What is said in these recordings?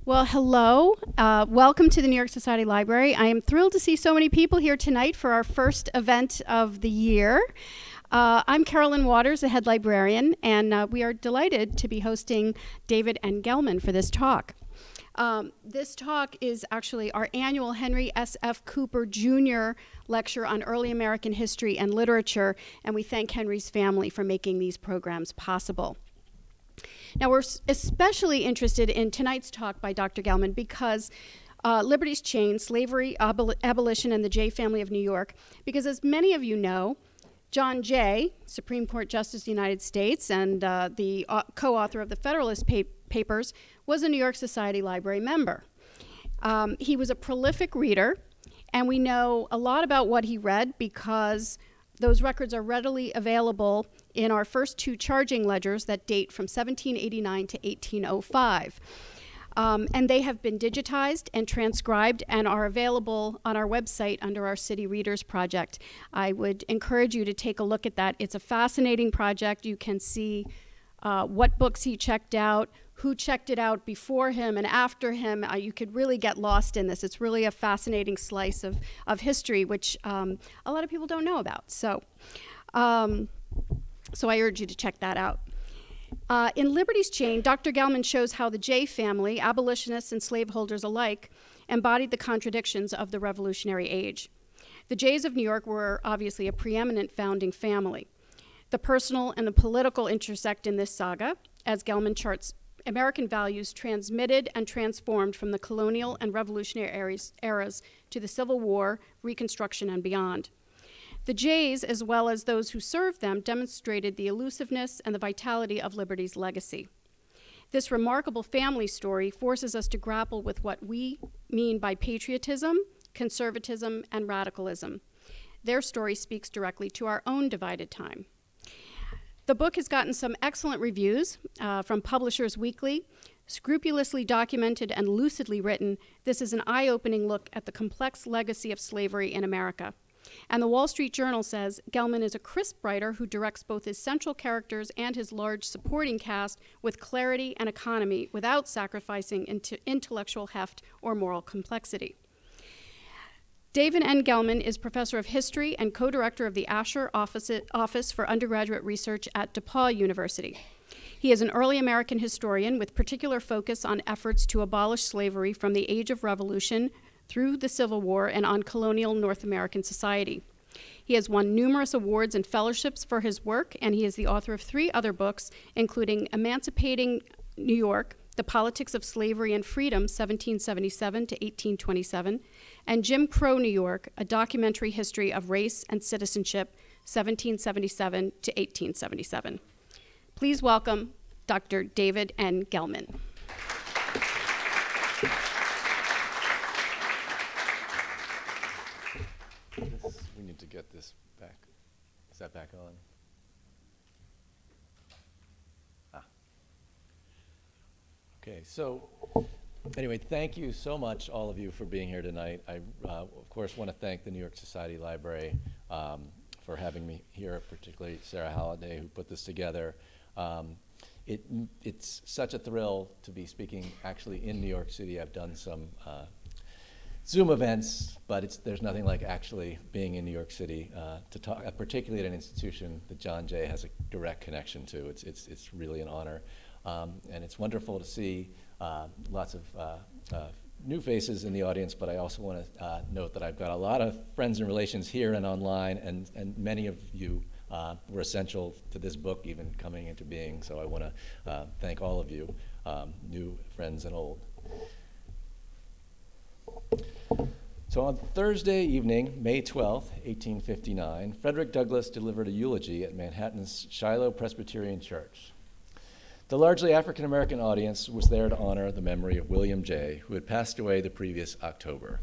Well, hello. Welcome to the New York Society Library. I am thrilled to see so many people here tonight for our first event of the year. I'm Carolyn Waters, the head librarian, and we are delighted to be hosting David and Gellman for this talk. This talk is actually our annual Henry S.F. Cooper Jr. lecture on early American history and literature, and we thank Henry's family for making these programs possible. Now, we're especially interested in tonight's talk by Dr. Gellman because Liberty's Chain, Slavery, Abolition, and the Jay Family of New York, because as many of you know, John Jay, Supreme Court Justice of the United States and the co-author of the Federalist Papers, was a New York Society Library member. He was a prolific reader, and we know a lot about what he read because those records are readily available in our first two charging ledgers that date from 1789 to 1805. And they have been digitized and transcribed and are available on our website under our City Readers Project. I would encourage you to take a look at that. It's a fascinating project. You can see what books he checked out, who checked it out before him and after him. You could really get lost in this. It's really a fascinating slice of history, which a lot of people don't know about. So I urge you to check that out. In Liberty's Chain, Dr. Gellman shows how the Jay family, abolitionists and slaveholders alike, embodied the contradictions of the Revolutionary Age. The Jays of New York were obviously a preeminent founding family. The personal and the political intersect in this saga, as Gellman charts American values transmitted and transformed from the colonial and revolutionary eras to the Civil War, Reconstruction, and beyond. The Jays, as well as those who served them, demonstrated the elusiveness and the vitality of Liberty's legacy. This remarkable family story forces us to grapple with what we mean by patriotism, conservatism, and radicalism. Their story speaks directly to our own divided time. The book has gotten some excellent reviews from Publishers Weekly. Scrupulously documented and lucidly written, this is an eye-opening look at the complex legacy of slavery in America. And the Wall Street Journal says Gellman is a crisp writer who directs both his central characters and his large supporting cast with clarity and economy without sacrificing into intellectual heft or moral complexity. David N. Gellman is professor of history and co-director of the Asher Office for Undergraduate Research at DePaul University. He is an early American historian with particular focus on efforts to abolish slavery from the Age of Revolution through the Civil War and on colonial North American society. He has won numerous awards and fellowships for his work, and he is the author of 3 other books, including Emancipating New York, The Politics of Slavery and Freedom, 1777 to 1827, and Jim Crow New York, A Documentary History of Race and Citizenship, 1777 to 1877. Please welcome Dr. David N. Gellman. We need to get this back. Is that back on? Okay, so anyway, thank you so much, all of you, for being here tonight. I, of course, want to thank the New York Society Library for having me here, particularly Sarah Halliday, who put this together. It's such a thrill to be speaking actually in New York City. I've done some Zoom events, but there's nothing like actually being in New York City to talk, particularly at an institution that John Jay has a direct connection to. It's really an honor. And it's wonderful to see lots of new faces in the audience, but I also want to note that I've got a lot of friends and relations here and online, and many of you were essential to this book even coming into being, so I want to thank all of you, new friends and old. So on Thursday evening, May 12th, 1859, Frederick Douglass delivered a eulogy at Manhattan's Shiloh Presbyterian Church. The largely African-American audience was there to honor the memory of William Jay, who had passed away the previous October.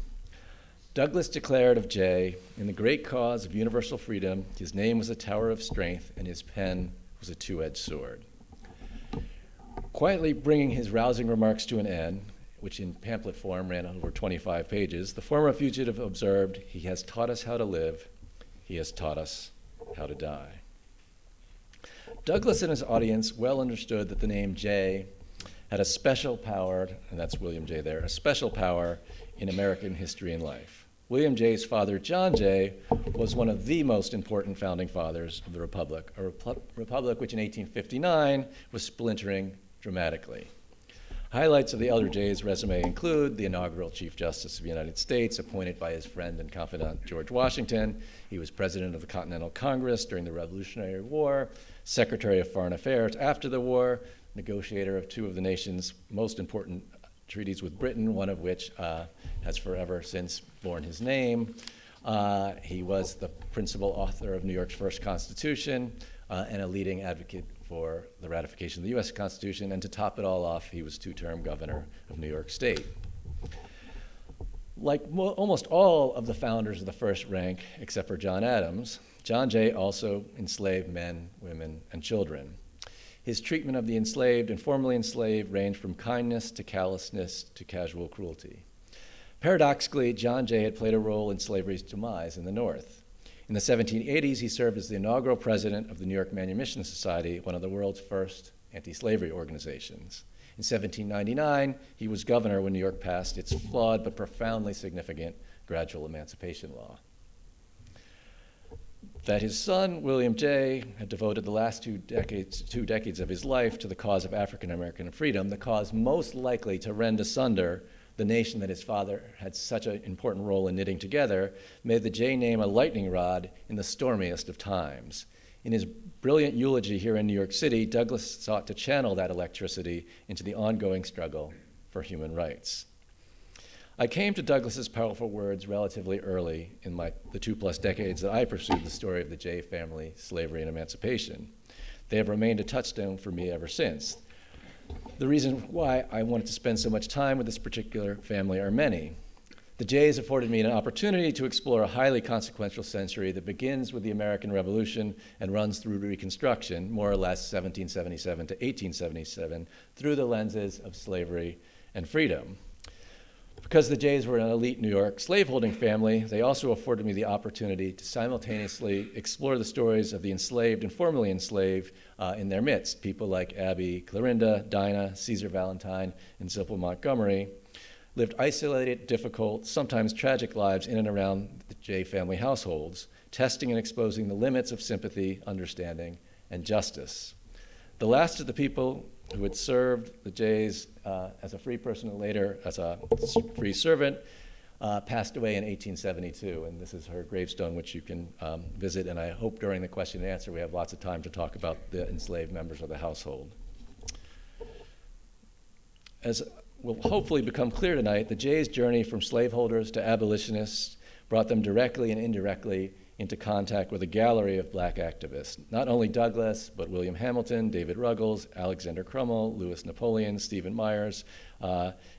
Douglass declared of Jay, in the great cause of universal freedom, his name was a tower of strength and his pen was a two-edged sword. Quietly bringing his rousing remarks to an end, which in pamphlet form ran over 25 pages, the former fugitive observed, "He has taught us how to live, he has taught us how to die." Douglass and his audience well understood that the name Jay had a special power, and that's William J. there, a special power in American history and life. William J.'s father, John J., was one of the most important founding fathers of the Republic, a republic which in 1859 was splintering dramatically. Highlights of the elder J's resume include the inaugural Chief Justice of the United States, appointed by his friend and confidant George Washington. He was president of the Continental Congress during the Revolutionary War, Secretary of Foreign Affairs after the war, negotiator of two of the nation's most important treaties with Britain, one of which has forever since borne his name. He was the principal author of New York's first Constitution and a leading advocate for the ratification of the U.S. Constitution. And to top it all off, he was two-term governor of New York State. Like almost all of the founders of the first rank, except for John Adams, John Jay also enslaved men, women, and children. His treatment of the enslaved and formerly enslaved ranged from kindness to callousness to casual cruelty. Paradoxically, John Jay had played a role in slavery's demise in the North. In the 1780s, he served as the inaugural president of the New York Manumission Society, one of the world's first anti-slavery organizations. In 1799, he was governor when New York passed its flawed but profoundly significant gradual emancipation law. That his son, William J., had devoted the last two decades of his life to the cause of African American freedom, the cause most likely to rend asunder the nation that his father had such an important role in knitting together, made the J name a lightning rod in the stormiest of times. In his brilliant eulogy here in New York City, Douglass sought to channel that electricity into the ongoing struggle for human rights. I came to Douglass's powerful words relatively early in the 2+ decades that I pursued the story of the J family, slavery, and emancipation. They have remained a touchstone for me ever since. The reason why I wanted to spend so much time with this particular family are many. The Jays afforded me an opportunity to explore a highly consequential century that begins with the American Revolution and runs through Reconstruction, more or less 1777 to 1877, through the lenses of slavery and freedom. Because the Jays were an elite New York slaveholding family, they also afforded me the opportunity to simultaneously explore the stories of the enslaved and formerly enslaved in their midst, people like Abby, Clorinda, Dinah, Caesar Valentine, and Zilpah Montgomery, lived isolated, difficult, sometimes tragic lives in and around the Jay family households, testing and exposing the limits of sympathy, understanding, and justice. The last of the people who had served the Jays as a free person and later as a free servant, passed away in 1872. And this is her gravestone, which you can visit. And I hope during the question and answer we have lots of time to talk about the enslaved members of the household. As will hopefully become clear tonight, the Jays' journey from slaveholders to abolitionists brought them directly and indirectly into contact with a gallery of black activists. Not only Douglass, but William Hamilton, David Ruggles, Alexander Crummell, Louis Napoleon, Stephen Myers,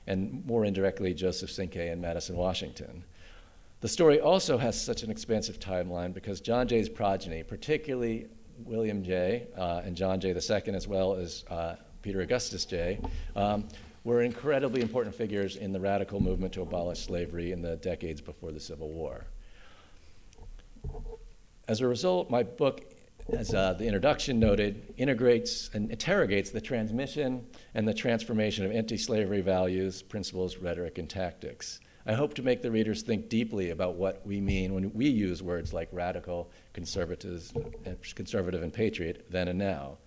and more indirectly, Joseph Cinque and Madison Washington. The story also has such an expansive timeline because John Jay's progeny, particularly William J. And John J. II, as well as Peter Augustus J., were incredibly important figures in the radical movement to abolish slavery in the decades before the Civil War. As a result, my book, as the introduction noted, integrates and interrogates the transmission and the transformation of anti-slavery values, principles, rhetoric, and tactics. I hope to make the readers think deeply about what we mean when we use words like radical, conservative, and patriot then and now.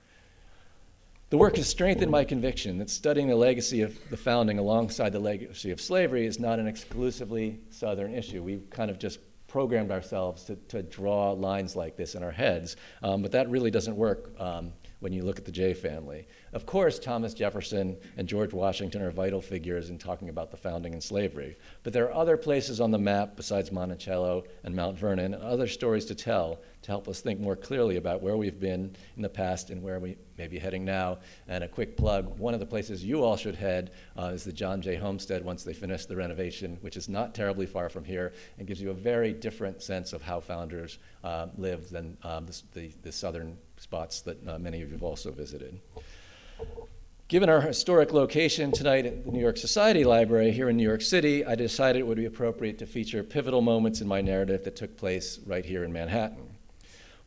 The work has strengthened my conviction that studying the legacy of the founding alongside the legacy of slavery is not an exclusively Southern issue. We've kind of just programmed ourselves to draw lines like this in our heads, but that really doesn't work when you look at the Jay family. Of course, Thomas Jefferson and George Washington are vital figures in talking about the founding and slavery, but there are other places on the map besides Monticello and Mount Vernon and other stories to tell to help us think more clearly about where we've been in the past and where we may be heading now. And a quick plug, one of the places you all should head is the John Jay Homestead once they finish the renovation, which is not terribly far from here and gives you a very different sense of how founders lived than the southern spots that many of you have also visited. Given our historic location tonight at the New York Society Library here in New York City, I decided it would be appropriate to feature pivotal moments in my narrative that took place right here in Manhattan.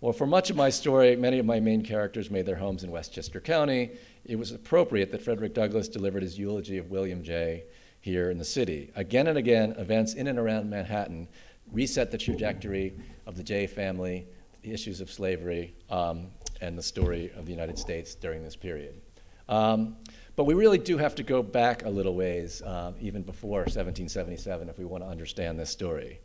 Well, for much of my story, many of my main characters made their homes in Westchester County. It was appropriate that Frederick Douglass delivered his eulogy of William J. here in the city. Again and again, events in and around Manhattan reset the trajectory of the J family, the issues of slavery, and the story of the United States during this period. But we really do have to go back a little ways, even before 1777, if we want to understand this story.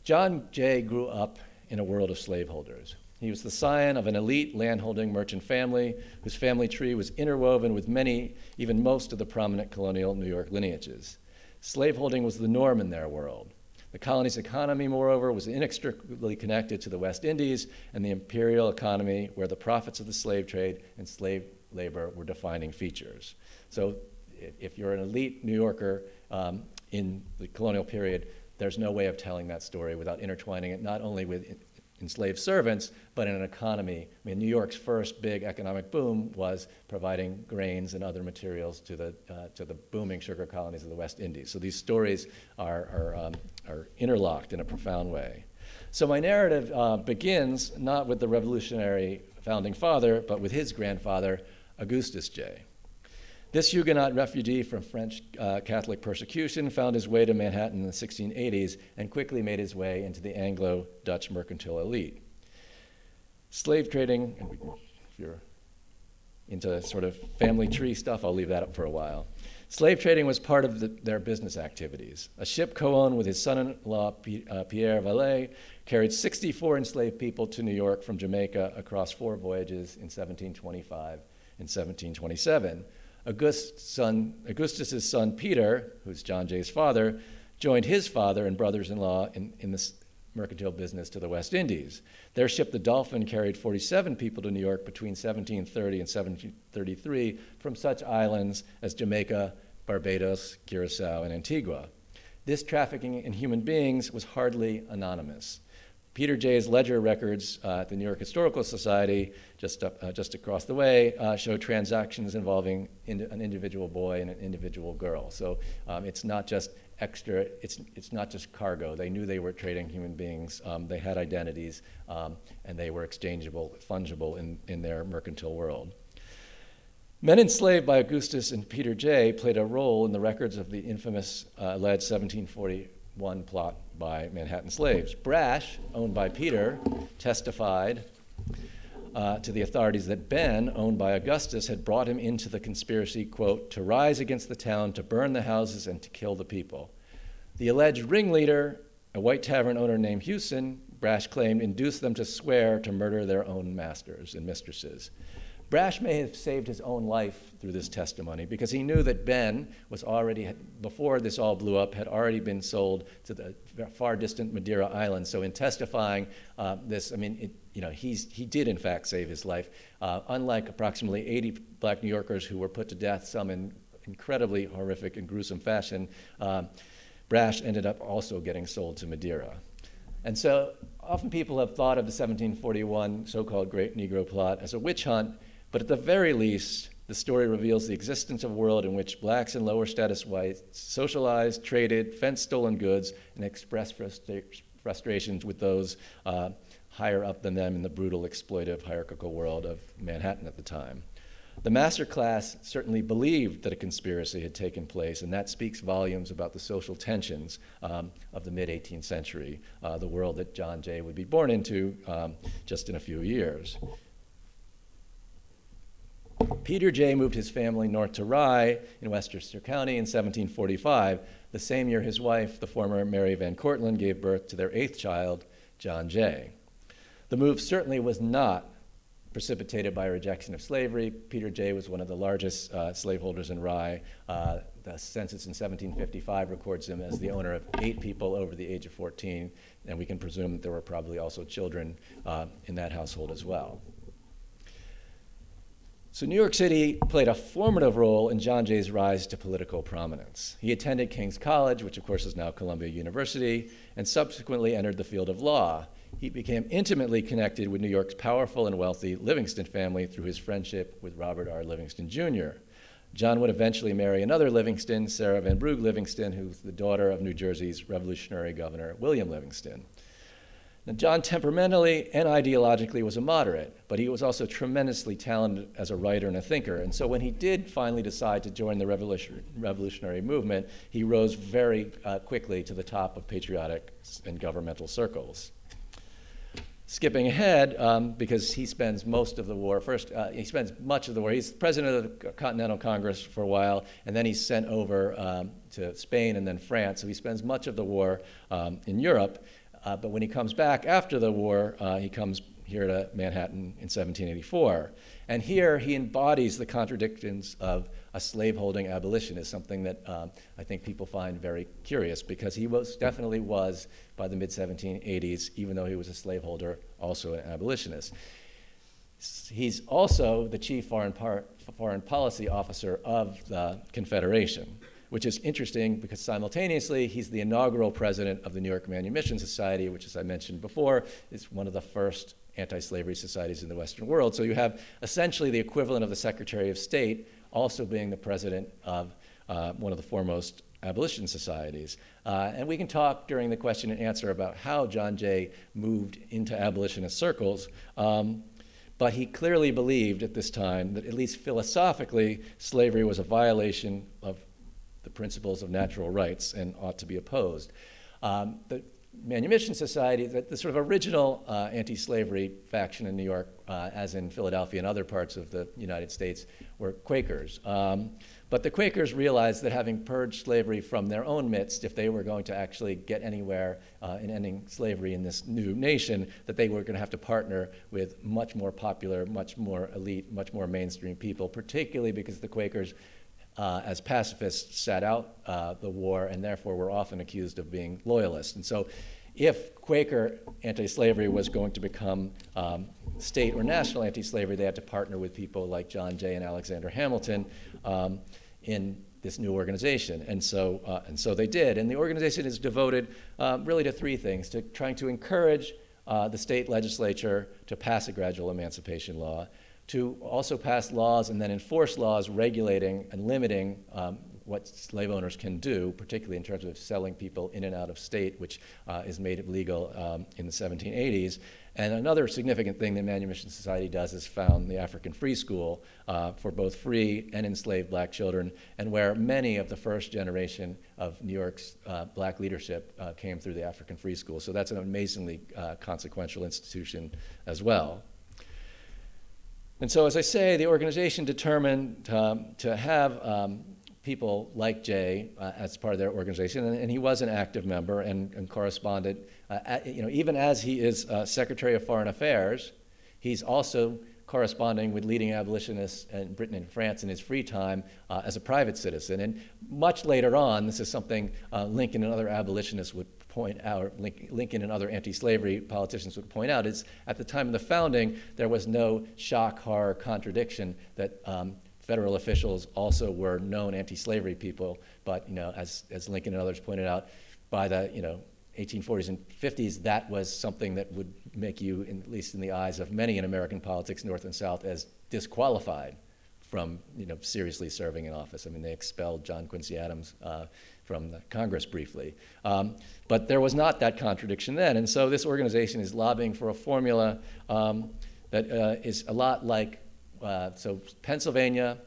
John Jay grew up in a world of slaveholders. He was the scion of an elite landholding merchant family whose family tree was interwoven with many, even most of the prominent colonial New York lineages. Slaveholding was the norm in their world. The colony's economy, moreover, was inextricably connected to the West Indies and the imperial economy, where the profits of the slave trade and slave labor were defining features. So if you're an elite New Yorker in the colonial period, there's no way of telling that story without intertwining it not only with enslaved servants, but in an economy. I mean, New York's first big economic boom was providing grains and other materials to the booming sugar colonies of the West Indies. So these stories are interlocked in a profound way. So my narrative begins not with the revolutionary founding father, but with his grandfather, Augustus Jay. This Huguenot refugee from French Catholic persecution found his way to Manhattan in the 1680s and quickly made his way into the Anglo-Dutch mercantile elite. Slave trading, and if you're into sort of family tree stuff, I'll leave that up for a while. Slave trading was part of their business activities. A ship co-owned with his son-in-law, Pierre Vallet, carried 64 enslaved people to New York from Jamaica across 4 voyages in 1725 and 1727. Augustus's son, Peter, who's John Jay's father, joined his father and brothers-in-law in this mercantile business to the West Indies. Their ship, the Dolphin, carried 47 people to New York between 1730 and 1733 from such islands as Jamaica, Barbados, Curacao, and Antigua. This trafficking in human beings was hardly anonymous. Peter Jay's ledger records at the New York Historical Society, just across the way, show transactions involving an individual boy and an individual girl. So it's not just it's not just cargo. They knew they were trading human beings. They had identities, and they were exchangeable, fungible in their mercantile world. Men enslaved by Augustus and Peter Jay played a role in the records of the infamous alleged 1741 plot by Manhattan slaves. Brash, owned by Peter, testified to the authorities that Ben, owned by Augustus, had brought him into the conspiracy, quote, to rise against the town, to burn the houses, and to kill the people. The alleged ringleader, a white tavern owner named Houston, Brash claimed, induced them to swear to murder their own masters and mistresses. Brash may have saved his own life through this testimony because he knew that Ben was already, before this all blew up, had already been sold to the far distant Madeira Islands. So in testifying he did in fact save his life. Unlike approximately 80 black New Yorkers who were put to death, some in incredibly horrific and gruesome fashion, Brash ended up also getting sold to Madeira. And so often people have thought of the 1741 so-called Great Negro Plot as a witch hunt, but at the very least, the story reveals the existence of a world in which blacks and lower status whites socialized, traded, fenced stolen goods, and expressed frustrations with those higher up than them in the brutal, exploitive, hierarchical world of Manhattan at the time. The master class certainly believed that a conspiracy had taken place, and that speaks volumes about the social tensions of the mid-18th century, the world that John Jay would be born into just in a few years. Peter Jay moved his family north to Rye in Westchester County in 1745, the same year his wife, the former Mary Van Cortlandt, gave birth to their 8th child, John Jay. The move certainly was not precipitated by a rejection of slavery. Peter Jay was one of the largest slaveholders in Rye. The census in 1755 records him as the owner of 8 people over the age of 14, and we can presume that there were probably also children in that household as well. So New York City played a formative role in John Jay's rise to political prominence. He attended King's College, which of course is now Columbia University, and subsequently entered the field of law. He became intimately connected with New York's powerful and wealthy Livingston family through his friendship with Robert R. Livingston Jr. John would eventually marry another Livingston, Sarah Van Brugge Livingston, who's the daughter of New Jersey's Revolutionary Governor William Livingston. Now, John temperamentally and ideologically was a moderate, but he was also tremendously talented as a writer and a thinker. And so when he did finally decide to join the revolutionary movement, he rose very quickly to the top of patriotic and governmental circles. Skipping ahead, because he spends most of the war, he spends much of the war. He's president of the Continental Congress for a while, and then he's sent over to Spain and then France. So he spends much of the war in Europe. But when he comes back after the war, he comes here to Manhattan in 1784. And here he embodies the contradictions of a slaveholding abolitionist, something that I think people find very curious, because he definitely was, by the mid-1780s, even though he was a slaveholder, also an abolitionist. He's also the chief foreign policy officer of the Confederation, which is interesting because simultaneously he's the inaugural president of the New York Manumission Society, which, as I mentioned before, is one of the first anti-slavery societies in the Western world. So you have essentially the equivalent of the Secretary of State also being the president of one of the foremost abolition societies. And we can talk during the question and answer about how John Jay moved into abolitionist circles. But he clearly believed at this time that, at least philosophically, slavery was a violation of the principles of natural rights and ought to be opposed. The Manumission Society, the sort of original anti-slavery faction in New York, as in Philadelphia and other parts of the United States, were Quakers. But the Quakers realized that, having purged slavery from their own midst, if they were going to actually get anywhere in ending slavery in this new nation, that they were going to have to partner with much more popular, much more elite, much more mainstream people, particularly because the Quakers, as pacifists, sat out the war and therefore were often accused of being loyalists. And so if Quaker anti-slavery was going to become state or national anti-slavery, they had to partner with people like John Jay and Alexander Hamilton in this new organization. And so they did. And the organization is devoted really to three things: to trying to encourage the state legislature to pass a gradual emancipation law, to also pass laws and then enforce laws regulating and limiting what slave owners can do, particularly in terms of selling people in and out of state, which is made illegal in the 1780s. And another significant thing the Manumission Society does is found the African Free School for both free and enslaved black children, and where many of the first generation of New York's black leadership came through the African Free School. So that's an amazingly consequential institution as well. And so, as I say, the organization determined to have people like Jay as part of their organization, and he was an active member and corresponded. Even as he is Secretary of Foreign Affairs, he's also corresponding with leading abolitionists in Britain and France in his free time as a private citizen. And much later on, this is something Lincoln and other abolitionists would point out, Lincoln and other anti-slavery politicians would point out, is at the time of the founding, there was no shock, horror, contradiction that federal officials also were known anti-slavery people. But as Lincoln and others pointed out, by the 1840s and 50s, that was something that would make you, at least in the eyes of many in American politics, North and South, as disqualified from seriously serving in office. I mean, they expelled John Quincy Adams from the Congress briefly. But there was not that contradiction then. And so this organization is lobbying for a formula that is a lot like, so Pennsylvania,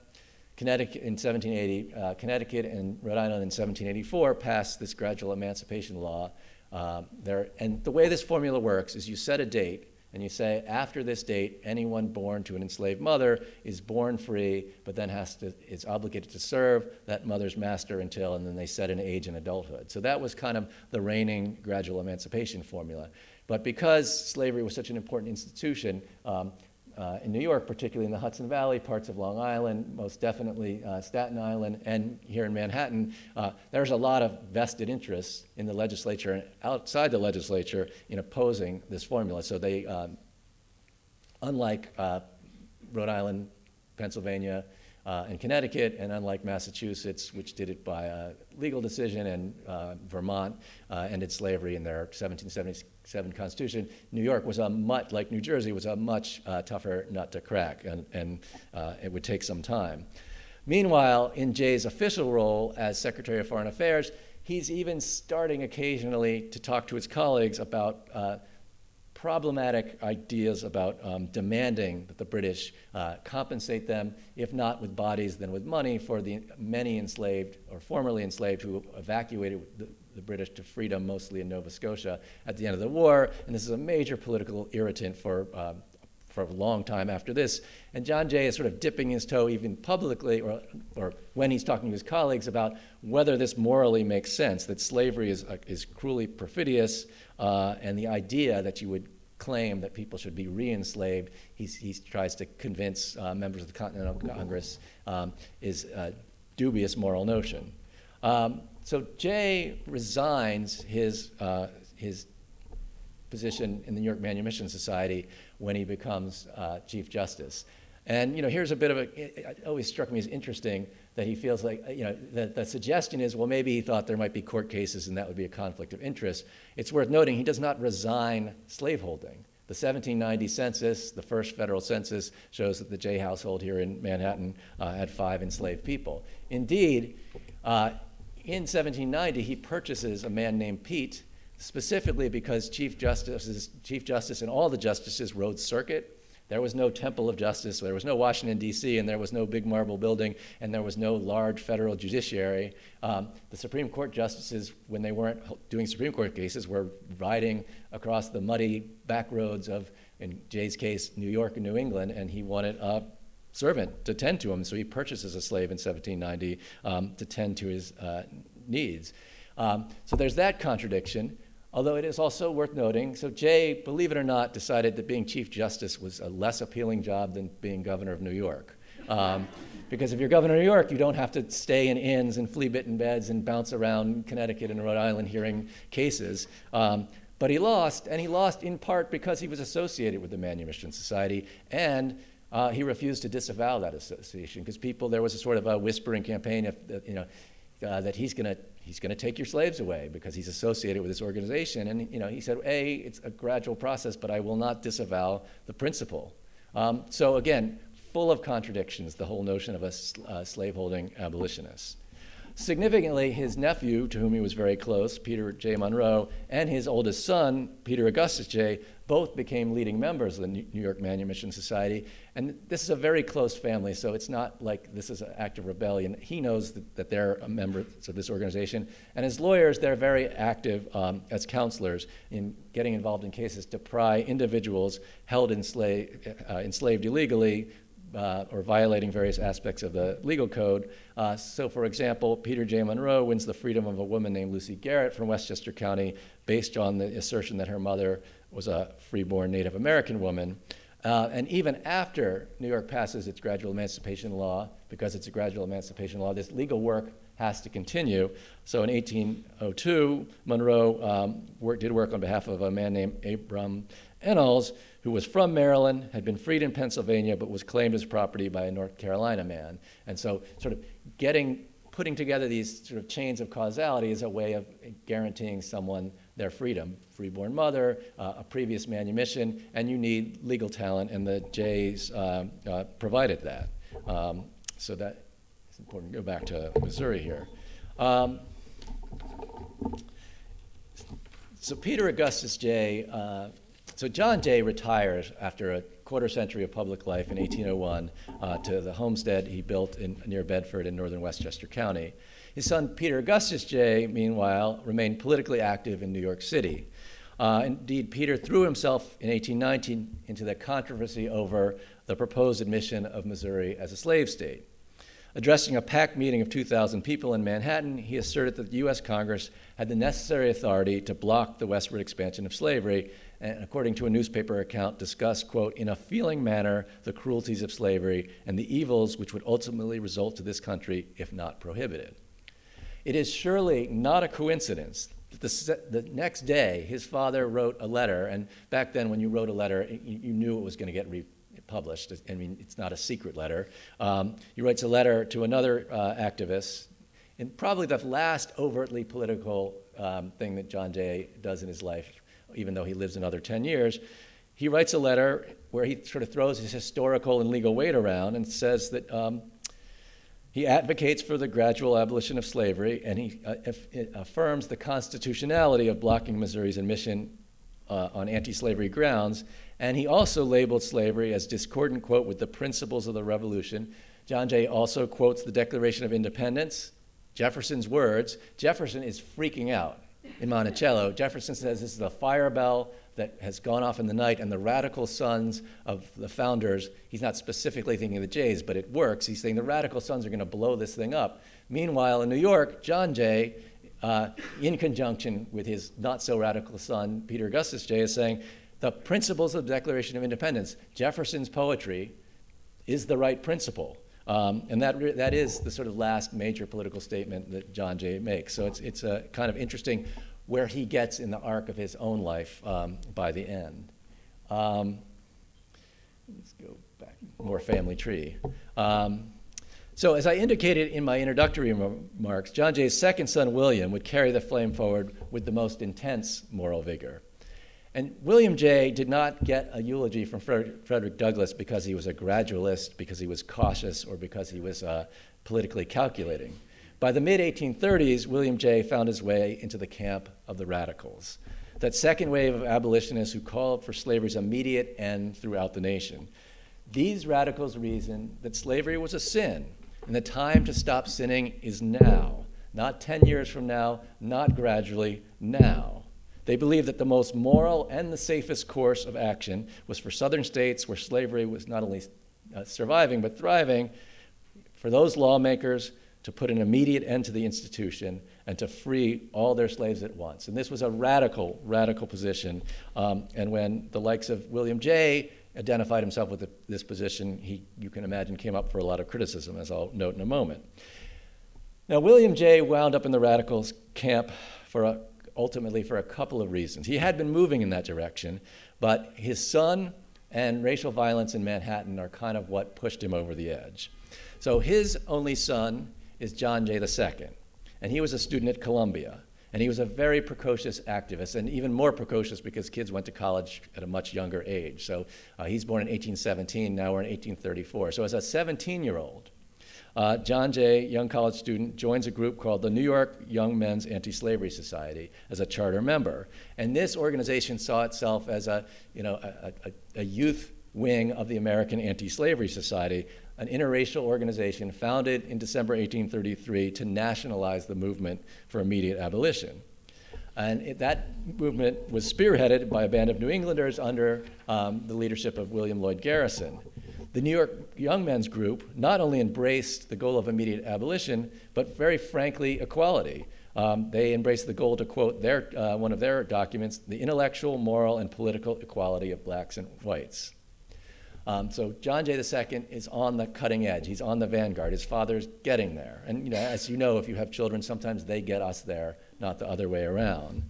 Connecticut in 1780, Connecticut and Rhode Island in 1784 passed this gradual emancipation law. And the way this formula works is you set a date, and you say, after this date, anyone born to an enslaved mother is born free, but then is obligated to serve that mother's master until, and then they set an age in adulthood. So that was kind of the reigning gradual emancipation formula. But because slavery was such an important institution, in New York, particularly in the Hudson Valley, parts of Long Island, most definitely Staten Island, and here in Manhattan, there's a lot of vested interests in the legislature and outside the legislature in opposing this formula. So they, unlike Rhode Island, Pennsylvania, and Connecticut, and unlike Massachusetts, which did it by a legal decision, and Vermont ended slavery in their 1777 Constitution, New York was like New Jersey, was a much tougher nut to crack, and it would take some time. Meanwhile, in Jay's official role as Secretary of Foreign Affairs, he's even starting occasionally to talk to his colleagues about problematic ideas about demanding that the British compensate them, if not with bodies, then with money, for the many enslaved or formerly enslaved who evacuated the British to freedom, mostly in Nova Scotia, at the end of the war. And this is a major political irritant for a long time after this. And John Jay is sort of dipping his toe even publicly or when he's talking to his colleagues about whether this morally makes sense, that slavery is cruelly perfidious, and the idea that you would claim that people should be re-enslaved, he tries to convince members of the Continental Congress is a dubious moral notion. So Jay resigns his position in the New York Manumission Society when he becomes Chief Justice. And here's a bit of it always struck me as interesting that he feels like, the suggestion is, well, maybe he thought there might be court cases and that would be a conflict of interest. It's worth noting he does not resign slaveholding. The 1790 census, the first federal census, shows that the Jay household here in Manhattan had 5 enslaved people. Indeed, in 1790, he purchases a man named Pete, specifically because Chief Justice and all the justices rode circuit. There was no Temple of Justice, there was no Washington, D.C., and there was no big marble building, and there was no large federal judiciary. The Supreme Court justices, when they weren't doing Supreme Court cases, were riding across the muddy back roads of, in Jay's case, New York and New England, and he wanted a servant to tend to him, so he purchases a slave in 1790 to tend to his needs. So there's that contradiction. Although it is also worth noting, so Jay, believe it or not, decided that being Chief Justice was a less appealing job than being governor of New York. Because if you're governor of New York, you don't have to stay in inns and flea-bitten beds and bounce around Connecticut and Rhode Island hearing cases. But he lost, and he lost in part because he was associated with the Manumission Society, and he refused to disavow that association, because there was a sort of a whispering campaign that he's going to take your slaves away because he's associated with this organization. And he said, it's a gradual process, but I will not disavow the principle. So again, full of contradictions, the whole notion of a slaveholding abolitionist. Significantly, his nephew, to whom he was very close, Peter J. Monroe, and his oldest son, Peter Augustus Jay, both became leading members of the New York Manumission Society. And this is a very close family, so it's not like this is an act of rebellion. He knows that they're members of this organization. And as lawyers, they're very active as counselors in getting involved in cases to pry individuals held enslaved illegally, or violating various aspects of the legal code. So for example, Peter J. Monroe wins the freedom of a woman named Lucy Garrett from Westchester County based on the assertion that her mother was a freeborn Native American woman. And even after New York passes its gradual emancipation law, because it's a gradual emancipation law, this legal work has to continue. So in 1802, Monroe did work on behalf of a man named Abram Ennals, who was from Maryland, had been freed in Pennsylvania, but was claimed as property by a North Carolina man. And so sort of putting together these sort of chains of causality is a way of guaranteeing someone their freedom. Freeborn mother, a previous manumission, and you need legal talent, and the Jays provided that. So that it's important to go back to Missouri here. So Peter Augustus Jay, so John Jay retires after a quarter century of public life in 1801 to the homestead he built near Bedford in northern Westchester County. His son Peter Augustus Jay, meanwhile, remained politically active in New York City. Indeed, Peter threw himself in 1819 into the controversy over the proposed admission of Missouri as a slave state. Addressing a packed meeting of 2,000 people in Manhattan, he asserted that the U.S. Congress had the necessary authority to block the westward expansion of slavery, and according to a newspaper account, discussed, quote, in a feeling manner, the cruelties of slavery and the evils which would ultimately result to this country if not prohibited. It is surely not a coincidence that the next day his father wrote a letter, and back then when you wrote a letter, you knew it was going to get published. I mean, it's not a secret letter. He writes a letter to another activist, and probably the last overtly political thing that John Jay does in his life, even though he lives another 10 years. He writes a letter where he sort of throws his historical and legal weight around and says that he advocates for the gradual abolition of slavery, and he affirms the constitutionality of blocking Missouri's admission on anti-slavery grounds, and he also labeled slavery as discordant, quote, with the principles of the Revolution. John Jay also quotes the Declaration of Independence, Jefferson's words. Jefferson is freaking out in Monticello. Jefferson says this is a fire bell that has gone off in the night, and the radical sons of the founders, he's not specifically thinking of the Jays, but it works. He's saying the radical sons are going to blow this thing up. Meanwhile, in New York, John Jay, in conjunction with his not-so-radical son, Peter Augustus Jay, is saying the principles of the Declaration of Independence, Jefferson's poetry, is the right principle. And that is the sort of last major political statement that John Jay makes. So it's a kind of interesting where he gets in the arc of his own life by the end. Let's go back, more family tree. So as I indicated in my introductory remarks, John Jay's second son, William, would carry the flame forward with the most intense moral vigor. And William Jay did not get a eulogy from Frederick Douglass because he was a gradualist, because he was cautious, or because he was politically calculating. By the mid-1830s, William Jay found his way into the camp of the radicals, that second wave of abolitionists who called for slavery's immediate end throughout the nation. These radicals reasoned that slavery was a sin, and the time to stop sinning is now, not 10 years from now, not gradually, now. They believed that the most moral and the safest course of action was for southern states where slavery was not only surviving but thriving, for those lawmakers to put an immediate end to the institution and to free all their slaves at once. And this was a radical, radical position. And when the likes of William Jay identified himself with this position, you can imagine, came up for a lot of criticism, as I'll note in a moment. Now, William Jay wound up in the radicals camp ultimately for a couple of reasons. He had been moving in that direction, but his son and racial violence in Manhattan are kind of what pushed him over the edge. So his only son is John Jay II, and he was a student at Columbia, and he was a very precocious activist, and even more precocious because kids went to college at a much younger age. So he's born in 1817, now we're in 1834. So as a 17-year-old, John Jay, young college student, joins a group called the New York Young Men's Anti-Slavery Society as a charter member. And this organization saw itself as a youth wing of the American Anti-Slavery Society, an interracial organization founded in December 1833 to nationalize the movement for immediate abolition. And that movement was spearheaded by a band of New Englanders under the leadership of William Lloyd Garrison. The New York Young Men's Group not only embraced the goal of immediate abolition, but very frankly, equality. They embraced the goal, to quote one of their documents, the intellectual, moral, and political equality of blacks and whites. So John Jay II is on the cutting edge. He's on the vanguard. His father's getting there. And as you know, if you have children, sometimes they get us there, not the other way around.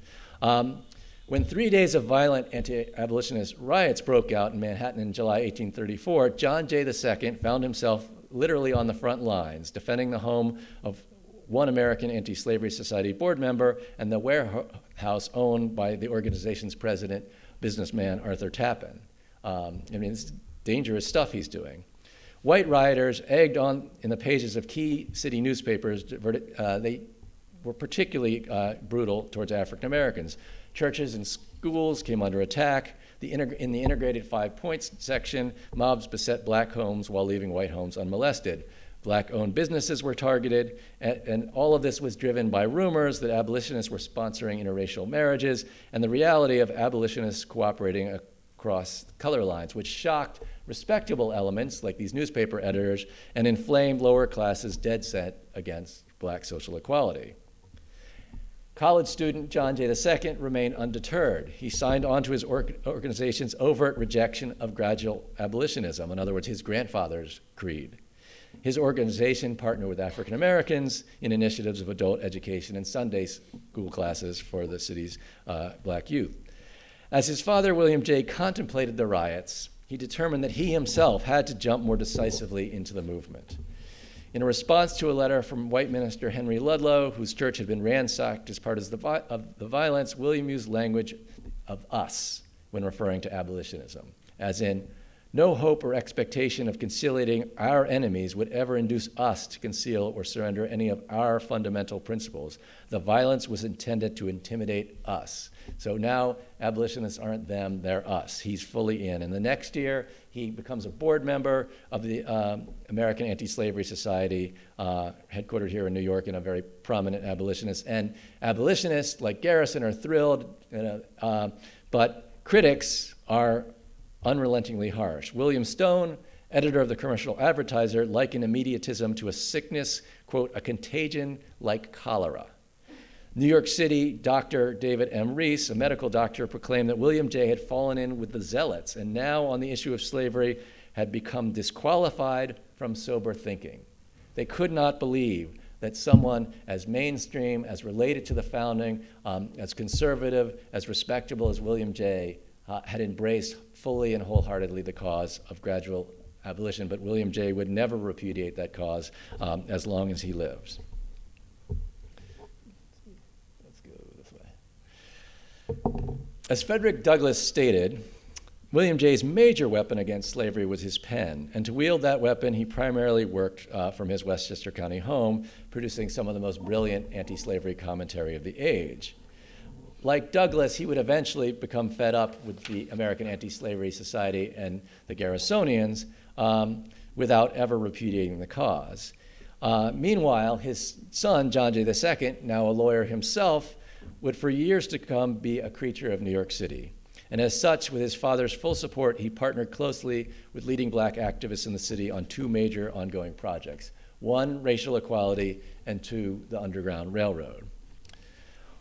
When 3 days of violent anti-abolitionist riots broke out in Manhattan in July 1834, John Jay II found himself literally on the front lines, defending the home of one American Anti-Slavery Society board member and the warehouse owned by the organization's president, businessman Arthur Tappan. It's dangerous stuff he's doing. White rioters, egged on in the pages of key city newspapers, they were particularly brutal towards African Americans. Churches and schools came under attack. In the integrated 5 points section, mobs beset black homes while leaving white homes unmolested. Black-owned businesses were targeted, and all of this was driven by rumors that abolitionists were sponsoring interracial marriages and the reality of abolitionists cooperating across color lines, which shocked respectable elements like these newspaper editors and inflamed lower classes dead set against black social equality. College student John Jay II remained undeterred. He signed on to his organization's overt rejection of gradual abolitionism, in other words, his grandfather's creed. His organization partnered with African Americans in initiatives of adult education and Sunday school classes for the city's black youth. As his father, William Jay, contemplated the riots, he determined that he himself had to jump more decisively into the movement. In a response to a letter from white minister Henry Ludlow, whose church had been ransacked as part of the violence, William used language of us when referring to abolitionism, as in, No hope or expectation of conciliating our enemies would ever induce us to conceal or surrender any of our fundamental principles. The violence was intended to intimidate us. So now abolitionists aren't them, they're us. He's fully in. And the next year, he becomes a board member of the American Anti-Slavery Society, headquartered here in New York, and a very prominent abolitionist. And abolitionists, like Garrison, are thrilled, but critics are unrelentingly harsh. William Stone, editor of the Commercial Advertiser, likened immediatism to a sickness, quote, a contagion like cholera. New York City Dr. David M. Reese, a medical doctor, proclaimed that William J. had fallen in with the zealots and now on the issue of slavery had become disqualified from sober thinking. They could not believe that someone as mainstream, as related to the founding, as conservative, as respectable as William J. Had embraced fully and wholeheartedly the cause of gradual abolition, but William J. would never repudiate that cause as long as he lives. Let's go this way. As Frederick Douglass stated, William J.'s major weapon against slavery was his pen, and to wield that weapon, he primarily worked from his Westchester County home, producing some of the most brilliant anti-slavery commentary of the age. Like Douglass, he would eventually become fed up with the American Anti-Slavery Society and the Garrisonians without ever repudiating the cause. Meanwhile, his son, John Jay II, now a lawyer himself, would for years to come be a creature of New York City. And as such, with his father's full support, he partnered closely with leading black activists in the city on two major ongoing projects. One, racial equality, and two, the Underground Railroad.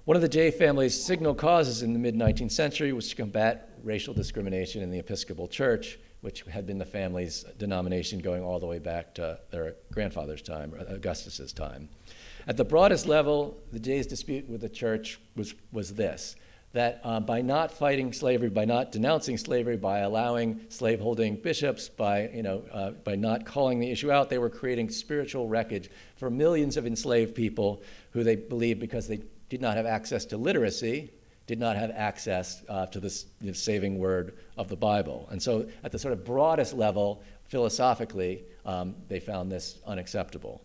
One of the Jay family's signal causes in the mid-19th century was to combat racial discrimination in the Episcopal Church, which had been the family's denomination going all the way back to their grandfather's time, Augustus's time. At the broadest level, the Jays' dispute with the church was this, that by not fighting slavery, by not denouncing slavery, by allowing slaveholding bishops, by not calling the issue out, they were creating spiritual wreckage for millions of enslaved people who they believed, because they did not have access to literacy, did not have access to the saving word of the Bible. And so at the sort of broadest level, philosophically, they found this unacceptable.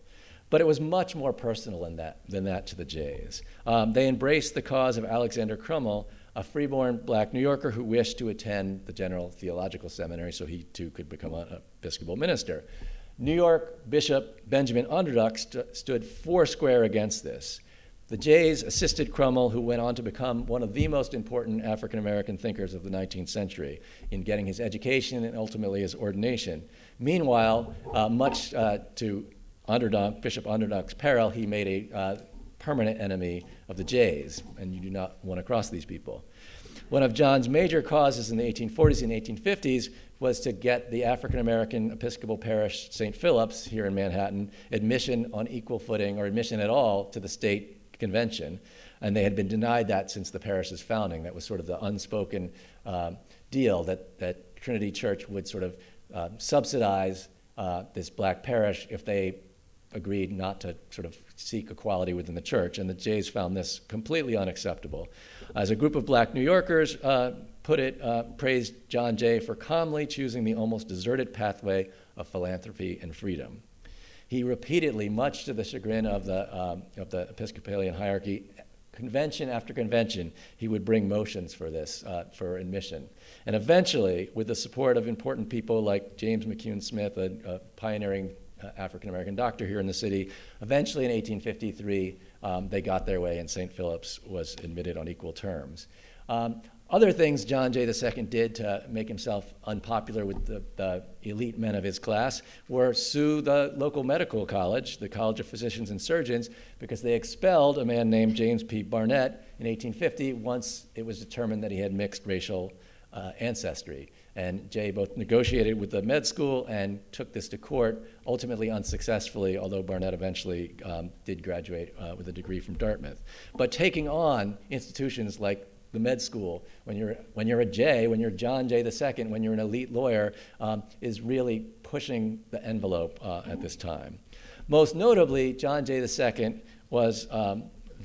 But it was much more personal than that to the Jays. They embraced the cause of Alexander Crummell, a freeborn black New Yorker who wished to attend the General Theological Seminary so he too could become an Episcopal minister. New York Bishop Benjamin Underduck stood foursquare against this. The Jays assisted Crummell, who went on to become one of the most important African-American thinkers of the 19th century, in getting his education and ultimately his ordination. Meanwhile, much to Bishop Underduck's peril, he made a permanent enemy of the Jays, and you do not want to cross these people. One of John's major causes in the 1840s and 1850s was to get the African-American Episcopal parish, St. Philip's, here in Manhattan, admission on equal footing, or admission at all, to the state convention, and they had been denied that since the parish's founding. That was sort of the unspoken deal that Trinity Church would sort of subsidize this black parish if they agreed not to sort of seek equality within the church, and the Jays found this completely unacceptable. As a group of black New Yorkers praised John Jay for calmly choosing the almost deserted pathway of philanthropy and freedom. He repeatedly, much to the chagrin of the Episcopalian hierarchy, convention after convention, he would bring motions for this, for admission. And eventually, with the support of important people like James McCune Smith, a pioneering African-American doctor here in the city, eventually in 1853, they got their way and St. Philip's was admitted on equal terms. Other things John Jay II did to make himself unpopular with the elite men of his class were sue the local medical college, the College of Physicians and Surgeons, because they expelled a man named James P. Barnett in 1850 once it was determined that he had mixed racial ancestry. And Jay both negotiated with the med school and took this to court, ultimately unsuccessfully, although Barnett eventually did graduate with a degree from Dartmouth. But taking on institutions like the med school, when you're a Jay, when you're John Jay II, when you're an elite lawyer, is really pushing the envelope at this time. Most notably, John Jay II was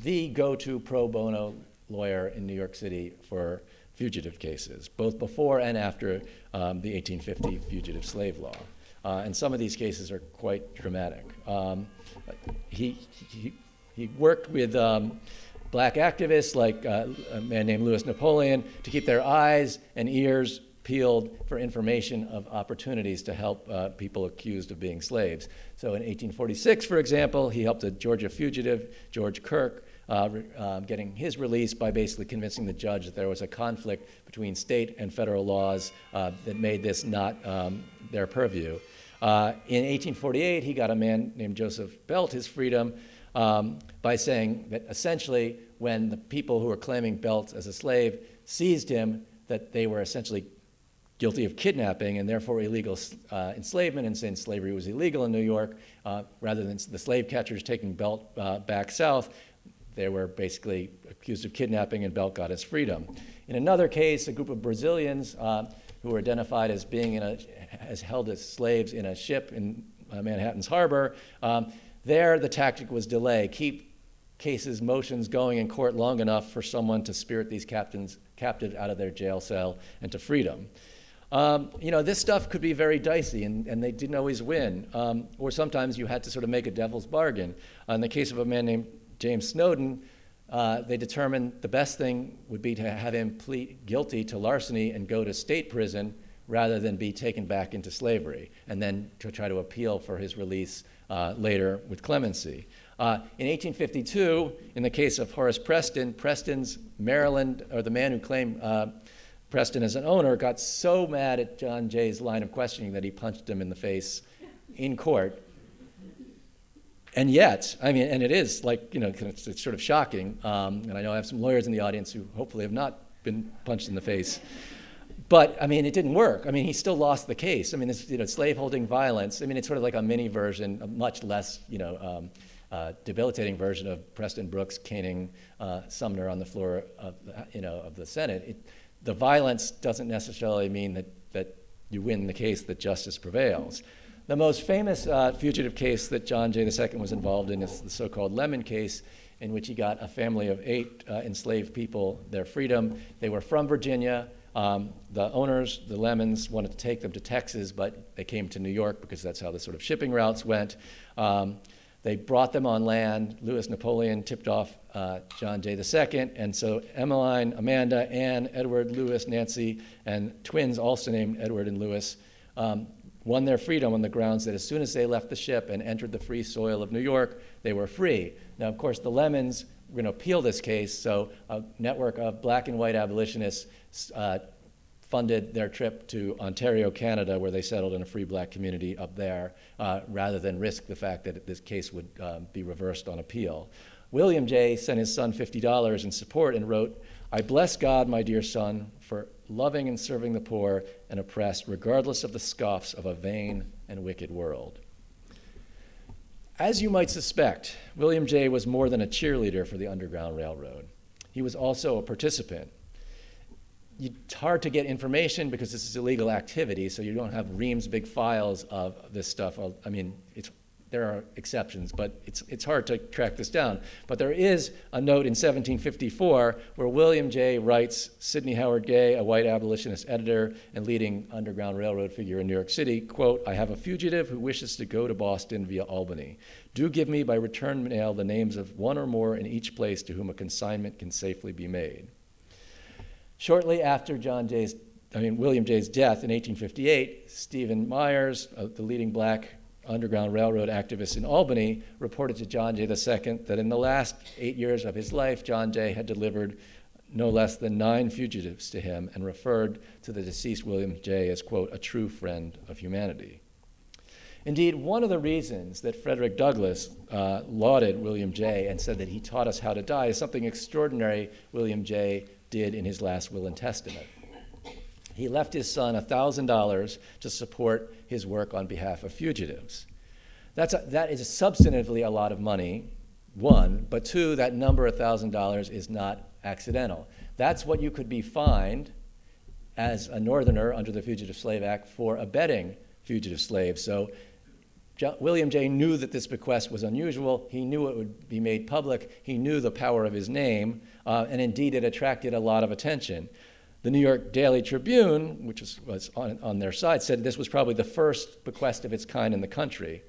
the go-to pro bono lawyer in New York City for fugitive cases, both before and after the 1850 Fugitive Slave Law. And some of these cases are quite dramatic. He worked with black activists like a man named Louis Napoleon to keep their eyes and ears peeled for information of opportunities to help people accused of being slaves. So in 1846, for example, he helped a Georgia fugitive, George Kirk, getting his release by basically convincing the judge that there was a conflict between state and federal laws that made this not their purview. In 1848, he got a man named Joseph Belt his freedom by saying that essentially when the people who were claiming Belt as a slave seized him, that they were essentially guilty of kidnapping and therefore illegal enslavement, and since slavery was illegal in New York, rather than the slave catchers taking Belt back south, they were basically accused of kidnapping, and Belt got his freedom. In another case, a group of Brazilians who were identified as being as held as slaves in a ship in Manhattan's harbor, there the tactic was delay, keep cases, motions going in court long enough for someone to spirit these captives out of their jail cell and to freedom. This stuff could be very dicey, and they didn't always win. Or sometimes you had to sort of make a devil's bargain. In the case of a man named James Snowden, they determined the best thing would be to have him plead guilty to larceny and go to state prison rather than be taken back into slavery, and then to try to appeal for his release later with clemency. In 1852, in the case of Horace Preston, Preston's Maryland, or the man who claimed Preston as an owner, got so mad at John Jay's line of questioning that he punched him in the face in court. And yet, and it is it's sort of shocking, and I know I have some lawyers in the audience who hopefully have not been punched in the face, but it didn't work. He still lost the case. It's slaveholding violence. It's sort of like a mini version, a much less, debilitating version of Preston Brooks caning Sumner on the floor of the Senate. The violence doesn't necessarily mean that you win the case, that justice prevails. The most famous fugitive case that John Jay II was involved in is the so-called Lemon case, in which he got a family of 8 enslaved people their freedom. They were from Virginia. The owners, the Lemons, wanted to take them to Texas, but they came to New York because that's how the sort of shipping routes went. They brought them on land. Louis Napoleon tipped off John Jay II, and so Emmeline, Amanda, Anne, Edward, Louis, Nancy, and twins also named Edward and Louis, won their freedom on the grounds that as soon as they left the ship and entered the free soil of New York, they were free. Now, of course, the Lemons were going to appeal this case, so a network of black and white abolitionists funded their trip to Ontario, Canada, where they settled in a free black community up there, rather than risk the fact that this case would be reversed on appeal. William Jay sent his son $50 in support and wrote, "I bless God, my dear son, for loving and serving the poor and oppressed, regardless of the scoffs of a vain and wicked world." As you might suspect, William Jay was more than a cheerleader for the Underground Railroad. He was also a participant. It's hard to get information because this is illegal activity, so you don't have reams, big files of this stuff. There are exceptions, but it's hard to track this down. But there is a note in 1754 where William Jay writes Sidney Howard Gay, a white abolitionist editor and leading Underground Railroad figure in New York City, quote, "I have a fugitive who wishes to go to Boston via Albany. Do give me by return mail the names of one or more in each place to whom a consignment can safely be made." Shortly after William Jay's death in 1858, Stephen Myers, the leading black Underground Railroad activist in Albany, reported to John Jay II that in the last 8 years of his life, John Jay had delivered no less than 9 fugitives to him and referred to the deceased William Jay as, quote, "a true friend of humanity." Indeed, one of the reasons that Frederick Douglass lauded William Jay and said that he taught us how to die is something extraordinary William Jay did in his last will and testament. He left his son $1,000 to support his work on behalf of fugitives. That is substantively a lot of money, one, but two, that number, $1,000, is not accidental. That's what you could be fined as a Northerner under the Fugitive Slave Act for abetting fugitive slaves. So William Jay knew that this bequest was unusual. He knew it would be made public. He knew the power of his name, and indeed it attracted a lot of attention. The New York Daily Tribune, which was on their side, said this was probably the first bequest of its kind in the country.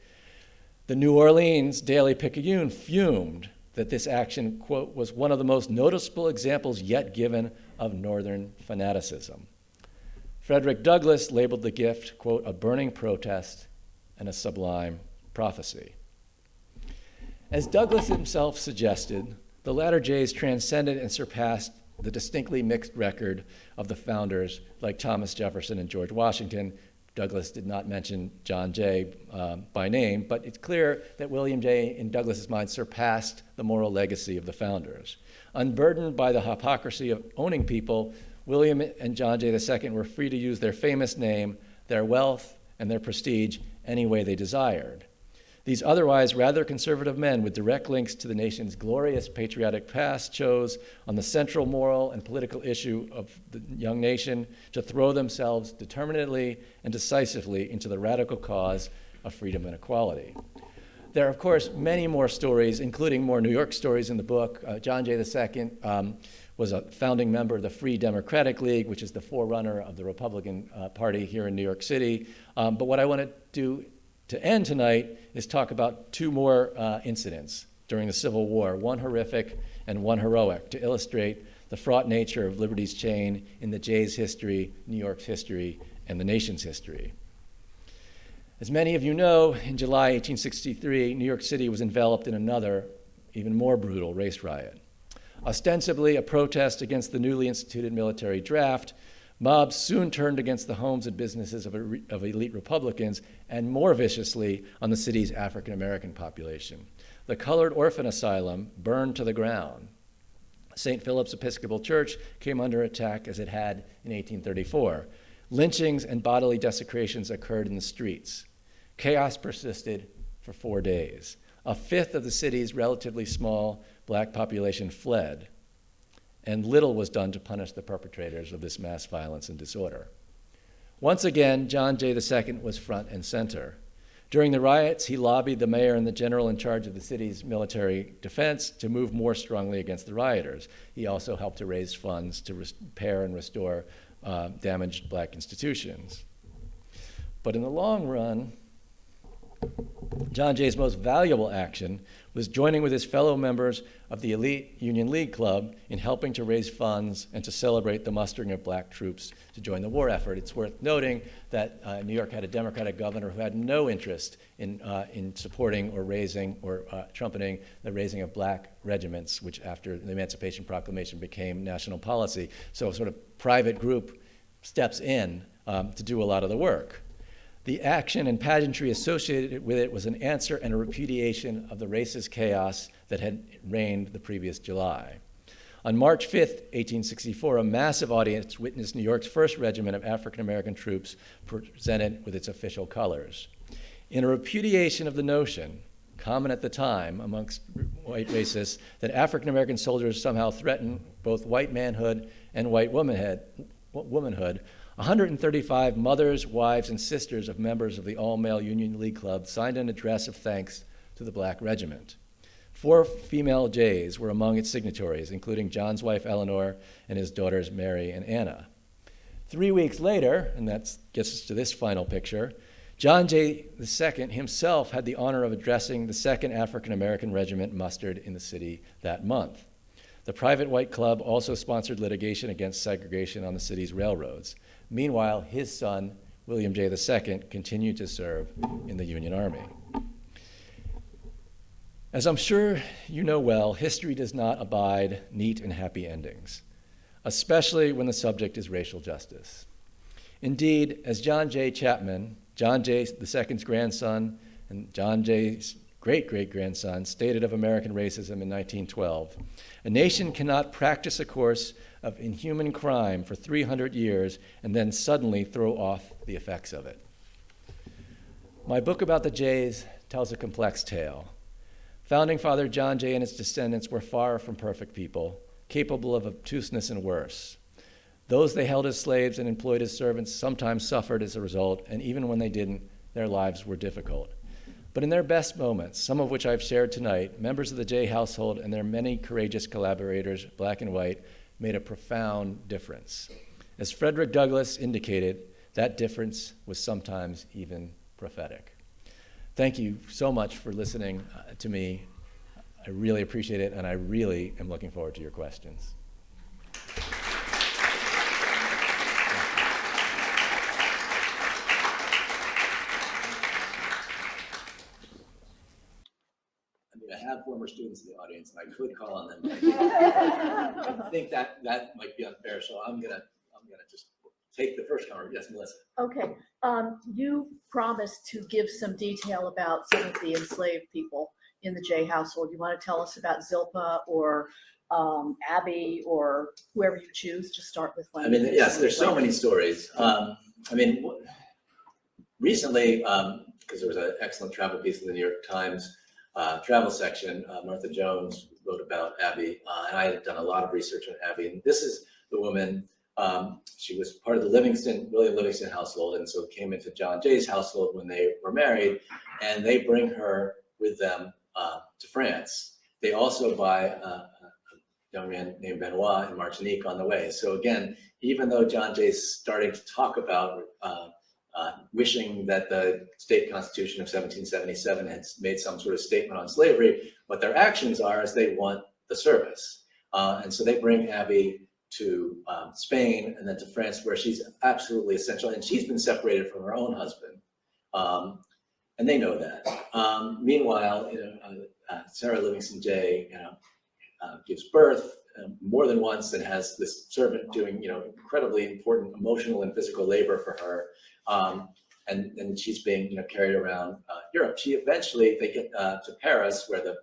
The New Orleans Daily Picayune fumed that this action, quote, was one of the most noticeable examples yet given of Northern fanaticism. Frederick Douglass labeled the gift, quote, a burning protest and a sublime prophecy. As Douglass himself suggested, the latter Jays transcended and surpassed the distinctly mixed record of the founders like Thomas Jefferson and George Washington. Douglass did not mention John Jay by name, but it's clear that William Jay, in Douglass's mind, surpassed the moral legacy of the founders. Unburdened by the hypocrisy of owning people, William and John Jay II were free to use their famous name, their wealth, and their prestige any way they desired. These otherwise rather conservative men with direct links to the nation's glorious patriotic past chose, on the central moral and political issue of the young nation, to throw themselves determinedly and decisively into the radical cause of freedom and equality. There are, of course, many more stories, including more New York stories in the book. John Jay II was a founding member of the Free Democratic League, which is the forerunner of the Republican Party here in New York City. But what I want to do to end tonight is talk about two more incidents during the Civil War, one horrific and one heroic, to illustrate the fraught nature of liberty's chain in the Jays' history, New York's history, and the nation's history. As many of you know, in July 1863, New York City was enveloped in another, even more brutal race riot. Ostensibly a protest against the newly instituted military draft, mobs soon turned against the homes and businesses of elite Republicans, and more viciously on the city's African-American population. The Colored Orphan Asylum burned to the ground. St. Philip's Episcopal Church came under attack as it had in 1834. Lynchings and bodily desecrations occurred in the streets. Chaos persisted for 4 days. A fifth of the city's relatively small black population fled, and little was done to punish the perpetrators of this mass violence and disorder. Once again, John Jay II was front and center. During the riots, he lobbied the mayor and the general in charge of the city's military defense to move more strongly against the rioters. He also helped to raise funds to repair and restore damaged black institutions. But in the long run, John Jay's most valuable action was joining with his fellow members of the elite Union League Club in helping to raise funds and to celebrate the mustering of black troops to join the war effort. It's worth noting that New York had a Democratic governor who had no interest in supporting or raising or trumpeting the raising of black regiments, which after the Emancipation Proclamation became national policy. So a sort of private group steps in to do a lot of the work. The action and pageantry associated with it was an answer and a repudiation of the racist chaos that had reigned the previous July. On March 5th, 1864, a massive audience witnessed New York's first regiment of African-American troops presented with its official colors. In a repudiation of the notion, common at the time amongst white racists, that African-American soldiers somehow threatened both white manhood and white womanhood, 135 mothers, wives, and sisters of members of the all-male Union League Club signed an address of thanks to the black regiment. 4 female Jays were among its signatories, including John's wife Eleanor and his daughters Mary and Anna. 3 weeks later, and that gets us to this final picture, John Jay II himself had the honor of addressing the 2nd African-American Regiment mustered in the city that month. The private white club also sponsored litigation against segregation on the city's railroads. Meanwhile, his son, William Jay II, continued to serve in the Union Army. As I'm sure you know well, history does not abide neat and happy endings, especially when the subject is racial justice. Indeed, as John J. Chapman, John Jay II's grandson, and John Jay's great-great-grandson stated of American racism in 1912, a nation cannot practice a course of inhuman crime for 300 years and then suddenly throw off the effects of it. My book about the Jays tells a complex tale. Founding Father John Jay and his descendants were far from perfect people, capable of obtuseness and worse. Those they held as slaves and employed as servants sometimes suffered as a result, and even when they didn't, their lives were difficult. But in their best moments, some of which I've shared tonight, members of the Jay household and their many courageous collaborators, black and white, made a profound difference. As Frederick Douglass indicated, that difference was sometimes even prophetic. Thank you so much for listening to me. I really appreciate it, and I really am looking forward to your questions. I have former students in the audience, and I could call on them. I think that might be unfair, so I'm gonna just take the first counter. Yes, Melissa. Okay. You promised to give some detail about some of the enslaved people in the J household. You want to tell us about Zilpah or Abby or whoever you choose to start with? I mean, yes, there's so many stories. I mean, recently, because there was an excellent travel piece in the New York Times travel section, Martha Jones wrote about Abby, and I had done a lot of research on Abby. And this is the woman, she was part of the William Livingston household, and so came into John Jay's household when they were married, and they bring her with them to France. They also buy a young man named Benoit in Martinique on the way. So again, even though John Jay's starting to talk about wishing that the state constitution of 1777 had made some sort of statement on slavery, what their actions are is they want the service. And so they bring Abby to Spain and then to France, where she's absolutely essential. And she's been separated from her own husband. And they know that. Meanwhile, Sarah Livingston Jay gives birth more than once and has this servant doing incredibly important emotional and physical labor for her. And she's being carried around Europe. They get to Paris, where the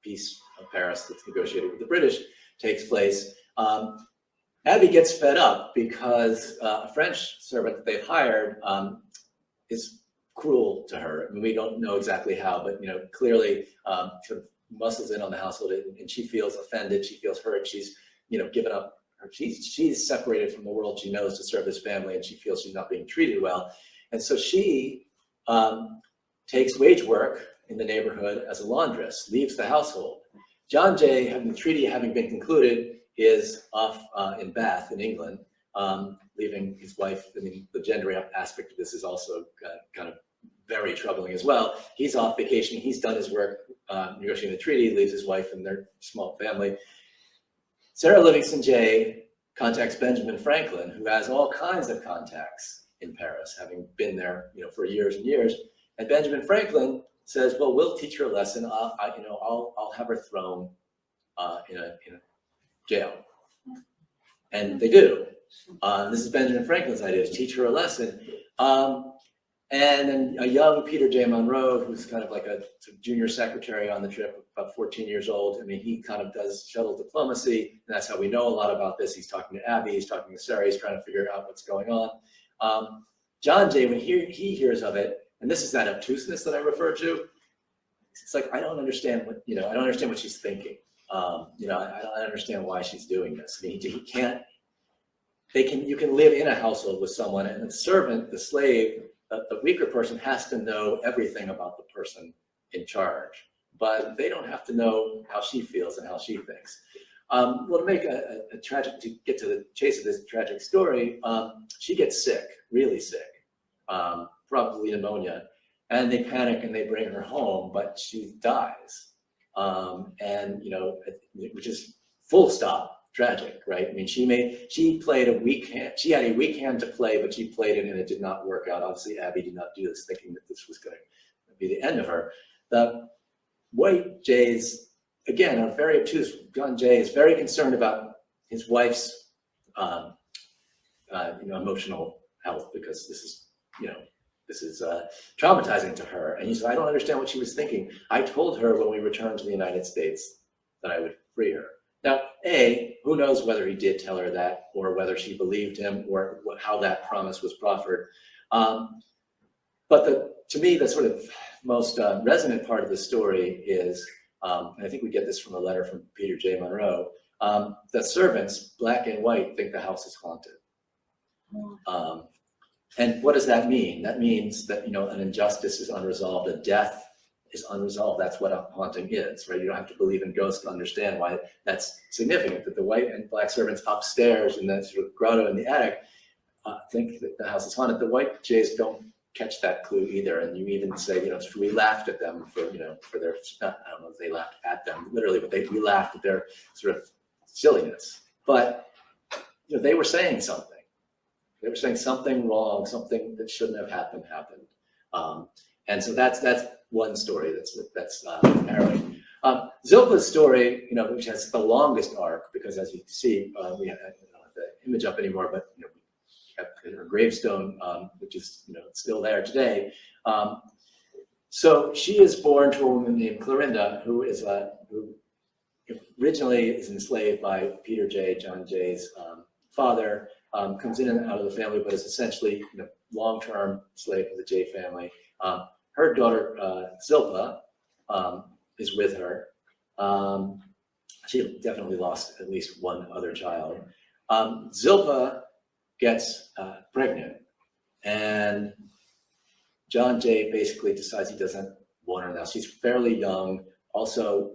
peace of Paris that's negotiated with the British takes place. Abby gets fed up because a French servant that they've hired is cruel to her. I mean, we don't know exactly how, but clearly sort of muscles in on the household, and she feels offended. She feels hurt. She's given up. She's separated from the world she knows to serve this family, and she feels she's not being treated well. And so she takes wage work in the neighborhood as a laundress, leaves the household. John Jay, the treaty having been concluded, is off in Bath in England, leaving his wife. I mean, the gender aspect of this is also kind of very troubling as well. He's off vacation. He's done his work negotiating the treaty, leaves his wife and their small family. Sarah Livingston Jay contacts Benjamin Franklin, who has all kinds of contacts in Paris, having been there, for years and years. And Benjamin Franklin says, "Well, we'll teach her a lesson. I'll have her thrown in a jail." And they do. This is Benjamin Franklin's idea, to teach her a lesson. And then a young Peter J. Monroe, who's kind of like a junior secretary on the trip, about 14 years old. I mean, he kind of does shuttle diplomacy, and that's how we know a lot about this. He's talking to Abby, he's talking to Sarah, he's trying to figure out what's going on. John Jay, when he hears of it, and this is that obtuseness that I referred to, it's like, I don't understand what she's thinking. I don't understand why she's doing this. I mean, you can live in a household with someone, and the servant, the slave, the weaker person has to know everything about the person in charge, but they don't have to know how she feels and how she thinks. Well, to get to the chase of this tragic story, she gets sick, really sick, probably pneumonia, and they panic and they bring her home, but she dies. Which is full stop tragic, right? I mean, she played a weak hand. She had a weak hand to play, but she played it and it did not work out. Obviously, Abby did not do this thinking that this was going to be the end of her. The white Jays, again, are very obtuse. John Jay is very concerned about his wife's, emotional health, because this is traumatizing to her. And he said, "I don't understand what she was thinking. I told her when we returned to the United States that I would free her." Now, who knows whether he did tell her that, or whether she believed him, or how that promise was proffered. But to me, the sort of most resonant part of the story is, and I think we get this from a letter from Peter J. Monroe, the servants, black and white, think the house is haunted. And what does that mean? That means that an injustice is unresolved, a death is unresolved. That's what a haunting is, right? You don't have to believe in ghosts to understand why that's significant, that the white and black servants upstairs in that sort of grotto in the attic think that the house is haunted. The white jays don't catch that clue either. And you even say, we laughed at them for, for their, I don't know if they laughed at them literally, but we laughed at their sort of silliness. But, they were saying something. They were saying something wrong, something that shouldn't have happened. And so that's one story that's harrowing. Zilpa's story, which has the longest arc, because as you can see, we have the image up anymore, but we have her gravestone, which is still there today. So she is born to a woman named Clorinda, who originally is enslaved by Peter Jay, John Jay's father. Comes in and out of the family, but is essentially long-term slave of the Jay family. Her daughter Zilpa is with her. She definitely lost at least one other child. Zilpa gets pregnant, and John Jay basically decides he doesn't want her now. She's fairly young. Also,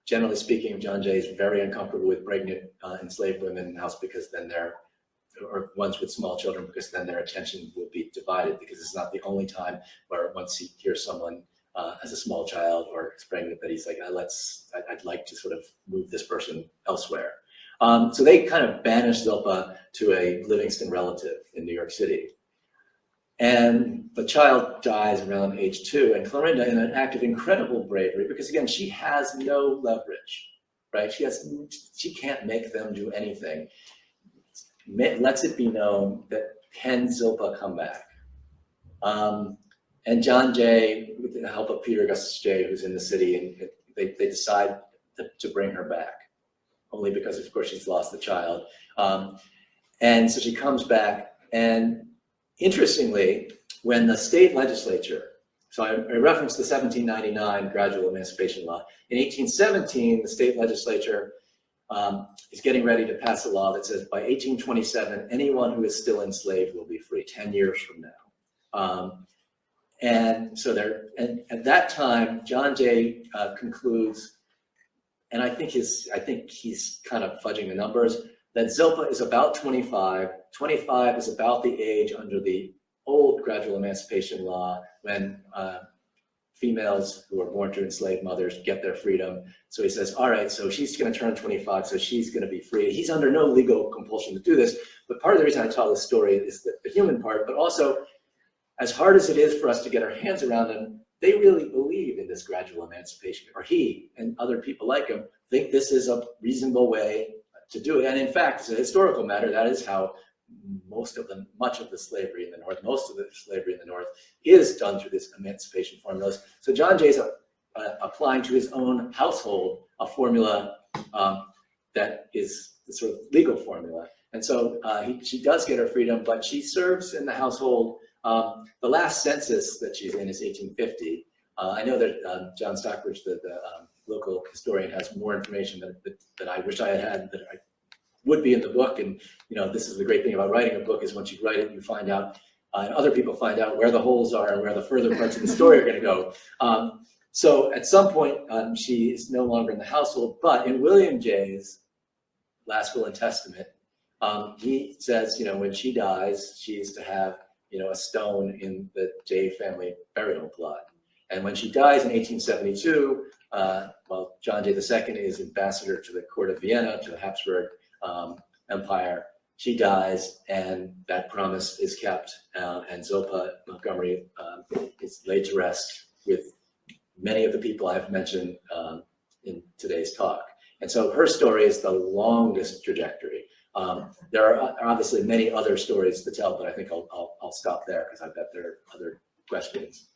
generally speaking, John Jay is very uncomfortable with pregnant enslaved women in the house, because then or ones with small children, because then their attention will be divided, because it's not the only time where once he hears someone as a small child or is pregnant that he's like, I'd like to sort of move this person elsewhere. So they kind of banish Zilpa to a Livingston relative in New York City. And the child dies around age 2, and Clorinda, in an act of incredible bravery, because again, she has no leverage, right? She can't make them do anything. Lets it be known that can Zilpa come back? And John Jay, with the help of Peter Augustus Jay, who's in the city, and they decide to bring her back, only because, of course, she's lost the child. And so she comes back, and interestingly, when the state legislature, so I referenced the 1799 gradual emancipation law. In 1817, the state legislature is getting ready to pass a law that says by 1827, anyone who is still enslaved will be free, 10 years from now. And so at that time, John Jay concludes, and I think he's kind of fudging the numbers, that Zilpa is about 25. 25 is about the age under the old gradual emancipation law when females who are born to enslaved mothers get their freedom. So he says, all right, so she's going to turn 25, so she's going to be free. He's under no legal compulsion to do this. But part of the reason I tell this story is the human part, but also, as hard as it is for us to get our hands around them, they really believe in this gradual emancipation, or he and other people like him think this is a reasonable way to do it. And in fact, as a historical matter, that is how much of the slavery in the North is done through this emancipation formulas. So John Jay's applying to his own household a formula that is the sort of legal formula. And so she does get her freedom, but she serves in the household. The last census that she's in is 1850. I know that John Stockbridge, the local historian, has more information that I wish I had that I would be in the book. And this is the great thing about writing a book, is once you write it, you find out, and other people find out where the holes are and where the further parts of the story are going to go. So at some point, she is no longer in the household, but in William Jay's last will and testament, he says, when she dies, she is to have, a stone in the Jay family burial plot. And when she dies in 1872, while John Jay II is ambassador to the court of Vienna, to the Habsburg Empire, she dies, and that promise is kept. And Zilpa Montgomery is laid to rest with many of the people I've mentioned in today's talk. And so her story is the longest trajectory. There are obviously many other stories to tell, but I think I'll stop there, because I bet there are other questions.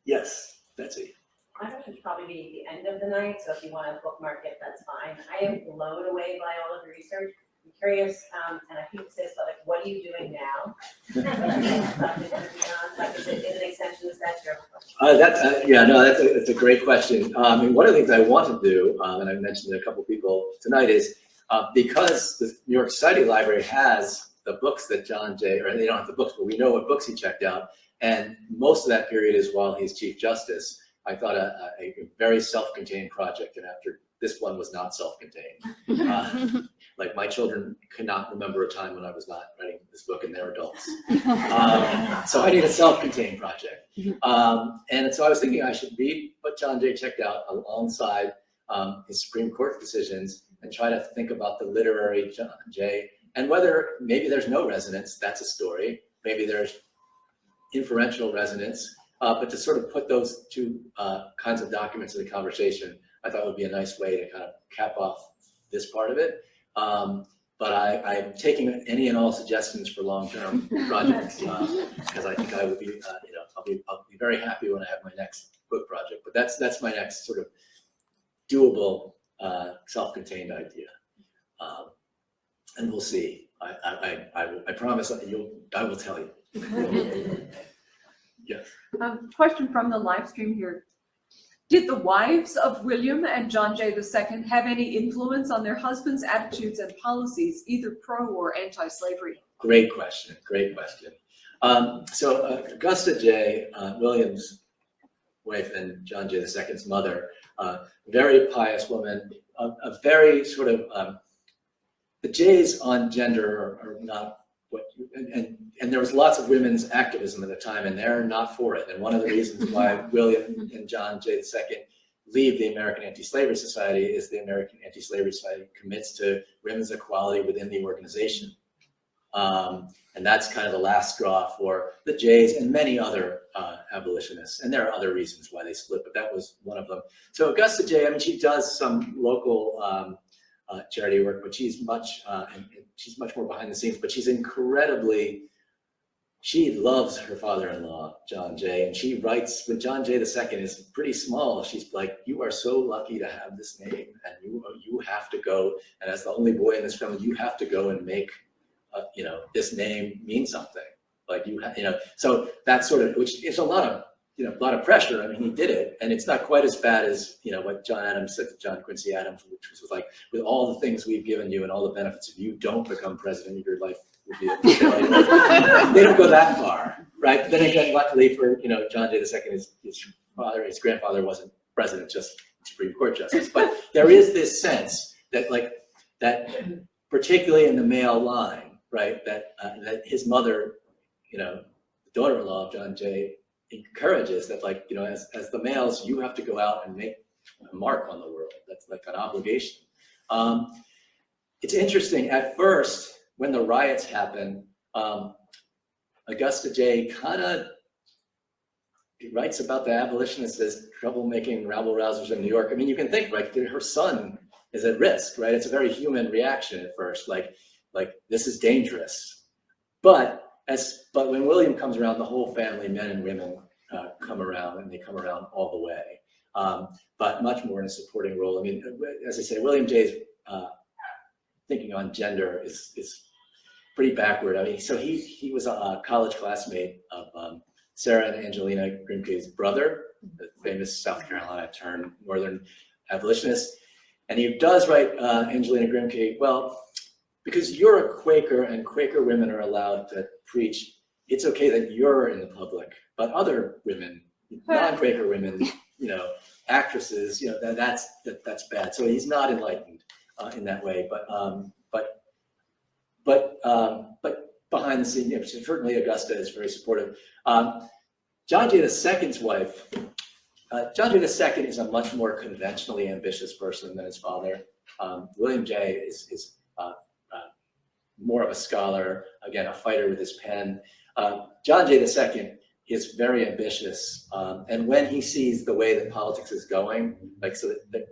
Yes, Betsy. My question should probably be the end of the night, so if you want to bookmark it, that's fine. I am blown away by all of the research. I'm curious, and I hate to say this, but what are you doing now? Is it an extension of that? That's a great question. One of the things I want to do, and I've mentioned to a couple people tonight, is because the New York Society Library has the books that John Jay, or they don't have the books, but we know what books he checked out. And most of that period is while he's Chief Justice. I thought a very self-contained project, and after this one was not self-contained. Like my children cannot remember a time when I was not writing this book, and they're adults. So I need a self-contained project. And so I was thinking I should read what John Jay checked out alongside his Supreme Court decisions and try to think about the literary John Jay, and whether maybe there's no resonance, that's a story. Maybe there's inferential resonance, but to sort of put those two kinds of documents in the conversation, I thought would be a nice way to kind of cap off this part of it. But I'm taking any and all suggestions for long-term projects because I think I would be, I'll be very happy when I have my next book project. But that's my next sort of doable, self-contained idea, and we'll see. I promise I will tell you. Yes. Question from the live stream here. Did the wives of William and John Jay II have any influence on their husbands' attitudes and policies, either pro or anti-slavery? Great question. Great question. So Augusta Jay, William's wife and John Jay II's mother, very pious woman, a very sort of, the Jays on gender are not what, and there was lots of women's activism at the time, and they're not for it. And one of the reasons why William and John Jay II leave the American Anti-Slavery Society is the American Anti-Slavery Society commits to women's equality within the organization. And that's kind of the last straw for the Jays and many other abolitionists. And there are other reasons why they split, but that was one of them. So Augusta Jay, I mean, she does some local charity work, but she's much more behind the scenes, but she's incredibly, she loves her father-in-law, John Jay, and she writes, when John Jay II is pretty small, she's like, you are so lucky to have this name, and you have to go, and as the only boy in this family, you have to go and make, this name mean something. Like so that's sort of, which is a lot of pressure. I mean, he did it, and it's not quite as bad as, what John Adams said to John Quincy Adams, which was like, with all the things we've given you and all the benefits, if you don't become president, your life will be a failure. They don't go that far, right? But then again, luckily for, John Jay II, his grandfather wasn't president, just Supreme Court justice. But there is this sense that that particularly in the male line, right, that his mother, the daughter-in-law of John Jay, encourages that, as the males, you have to go out and make a mark on the world. That's like an obligation. It's interesting, at first, when the riots happened, Augusta Jay kind of writes about the abolitionists as troublemaking rabble-rousers in New York. I mean, you can think, right, her son is at risk, right? It's a very human reaction at first, like this is dangerous. But when William comes around, the whole family, men and women, come around, and they come around all the way, but much more in a supporting role. I mean, as I say, William Jay's thinking on gender is pretty backward. I mean, so he was a college classmate of Sarah and Angelina Grimke's brother, the famous South Carolina turned Northern abolitionist. And he does write Angelina Grimke, well, because you're a Quaker and Quaker women are allowed to preach, it's okay that you're in the public, but other women, non-Quaker women, actresses, that's bad. So he's not enlightened in that way, but behind the scenes, certainly Augusta is very supportive. John Jay II's wife, John Jay II is a much more conventionally ambitious person than his father. William Jay is more of a scholar, again, a fighter with his pen. John Jay II is very ambitious, and when he sees the way that politics is going, so the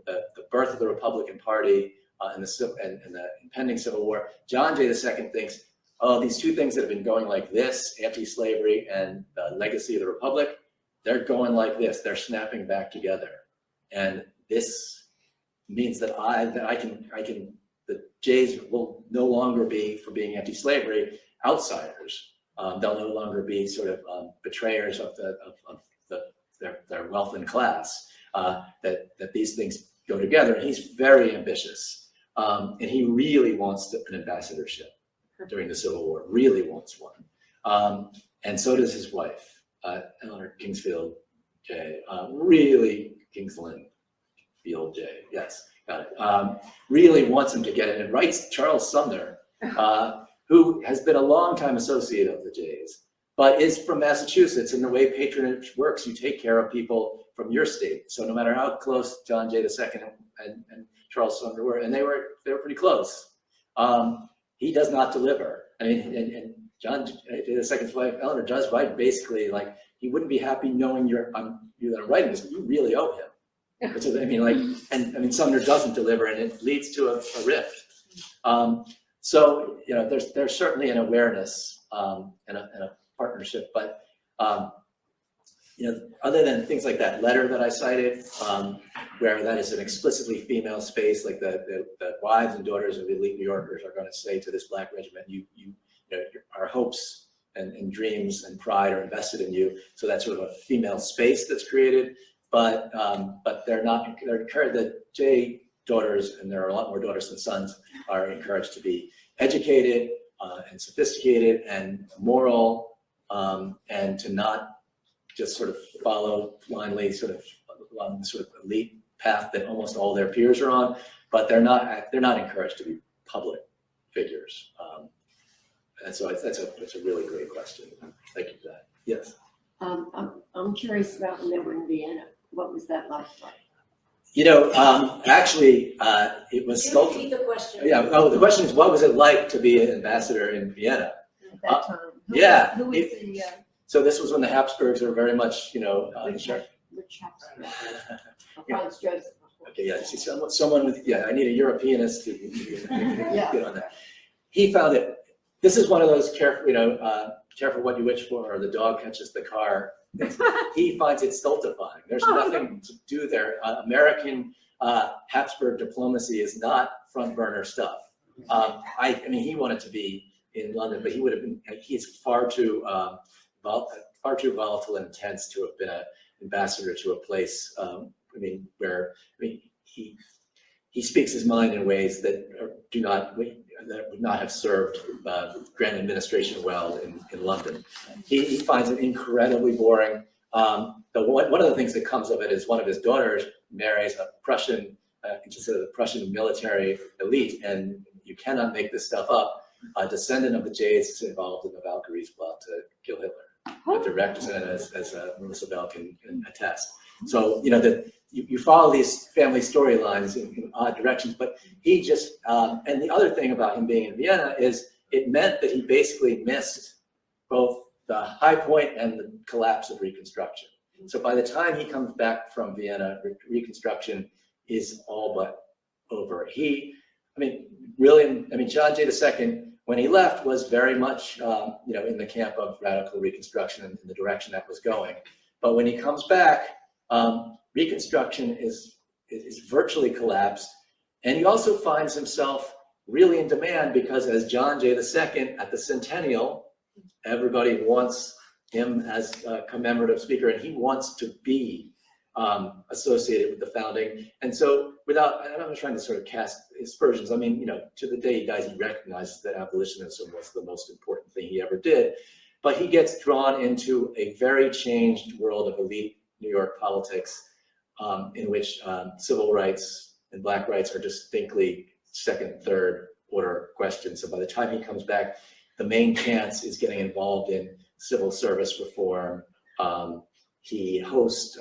birth of the Republican Party and the impending Civil War, John Jay II thinks, oh, these two things that have been going like this, anti-slavery and the legacy of the Republic, they're going like this, they're snapping back together. And this means that the Jays will no longer be, for being anti-slavery, outsiders. They'll no longer be sort of betrayers of their wealth and class, that these things go together. And he's very ambitious. And he really wants an ambassadorship during the Civil War, really wants one. And so does his wife. Eleanor Kingsfield J. Really, Kingsland Field J. Yes, got it. Really wants him to get it and writes Charles Sumner, who has been a longtime associate of the Jays, but is from Massachusetts. And the way patronage works, you take care of people from your state. So no matter how close John Jay II and Charles Sumner were, and they were pretty close, he does not deliver. I mean, and John Jay II's wife, Eleanor, does write basically like, he wouldn't be happy knowing you're that I'm writing this, but you really owe him. Which is, I mean, like, and I mean, Sumner doesn't deliver, and it leads to a rift. So, you know, there's certainly an awareness and a partnership, but you know, other than things like that letter that I cited, where that is an explicitly female space, like the wives and daughters of elite New Yorkers are going to say to this Black regiment, you know, our hopes and dreams and pride are invested in you. So that's sort of a female space that's created, but they're encouraged. The J daughters, and there are a lot more daughters than sons, are encouraged to be educated and sophisticated and moral, and to not just sort of follow blindly sort of along the sort of elite path that almost all their peers are on, but they're not encouraged to be public figures. And so that's a really great question. Thank you for that. Yes. I'm curious about when they were in Vienna. What was that like? You know, actually, it was Can you Stoltenberg. repeat the question? Yeah. Oh, the question is, what was it like to be an ambassador in Vienna? At that time. Yeah. Who was the, So this was when the Habsburgs were very much, you know, in charge. Which Habsburg? Yeah. Franz Joseph. Okay, yeah, see, someone with, yeah, I need a Europeanist to get on that. He found it, this is one of those careful, you know, careful what you wish for, or the dog catches the car. He finds it stultifying. There's nothing to do there. American Habsburg diplomacy is not front burner stuff. I mean, he wanted to be in London, but he would have been, he's far too volatile and intense to have been an ambassador to a place, I mean, where, I mean, he speaks his mind in ways that would not have served Grand administration well in London. He finds it incredibly boring. One of the things that comes of it is one of his daughters marries a Prussian, considered the Prussian military elite, and you cannot make this stuff up. A descendant of the Jays is involved in the Valkyrie's plot to kill Hitler. A direct descendant, as Marissa Bell can attest. So, you know, you follow these family storylines in odd directions, but he just, and the other thing about him being in Vienna is it meant that he basically missed both the high point and the collapse of Reconstruction. So by the time he comes back from Vienna, Reconstruction is all but over. John Jay II, when he left, was very much, you know, in the camp of radical Reconstruction and in the direction that was going. But when he comes back, Reconstruction is virtually collapsed, and he also finds himself really in demand because as John Jay II at the centennial, everybody wants him as a commemorative speaker, and he wants to be associated with the founding. And so and I'm not trying to sort of cast aspersions. I mean, you know, to the day he dies, he recognizes that abolitionism was the most important thing he ever did, but he gets drawn into a very changed world of elite New York politics, in which civil rights and Black rights are distinctly second, third order questions. So by the time he comes back, the main chance is getting involved in civil service reform. He hosts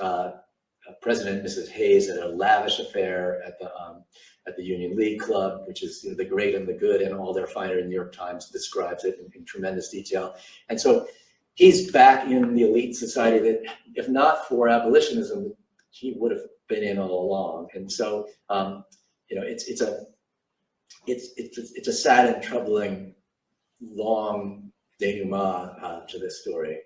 President and Mrs. Hayes at a lavish affair at the Union League Club, which is, you know, the great and the good and all their fighter. New York Times describes it in tremendous detail. And so he's back in the elite society that, if not for abolitionism, he would have been in all along. And so, you know, it's a sad and troubling, long denouement to this story.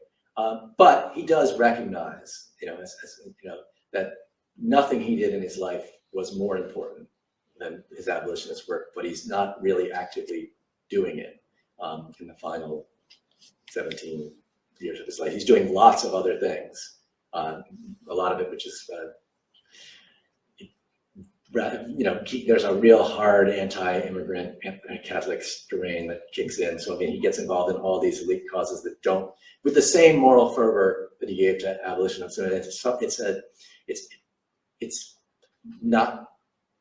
But he does recognize, you know, as you know, that nothing he did in his life was more important than his abolitionist work, but he's not really actively doing it in the final 17 years of his life. He's doing lots of other things, a lot of it which is there's a real hard anti-immigrant, anti-Catholic strain that kicks in. So I mean, he gets involved in all these elite causes that don't, with the same moral fervor that he gave to abolition. So it's not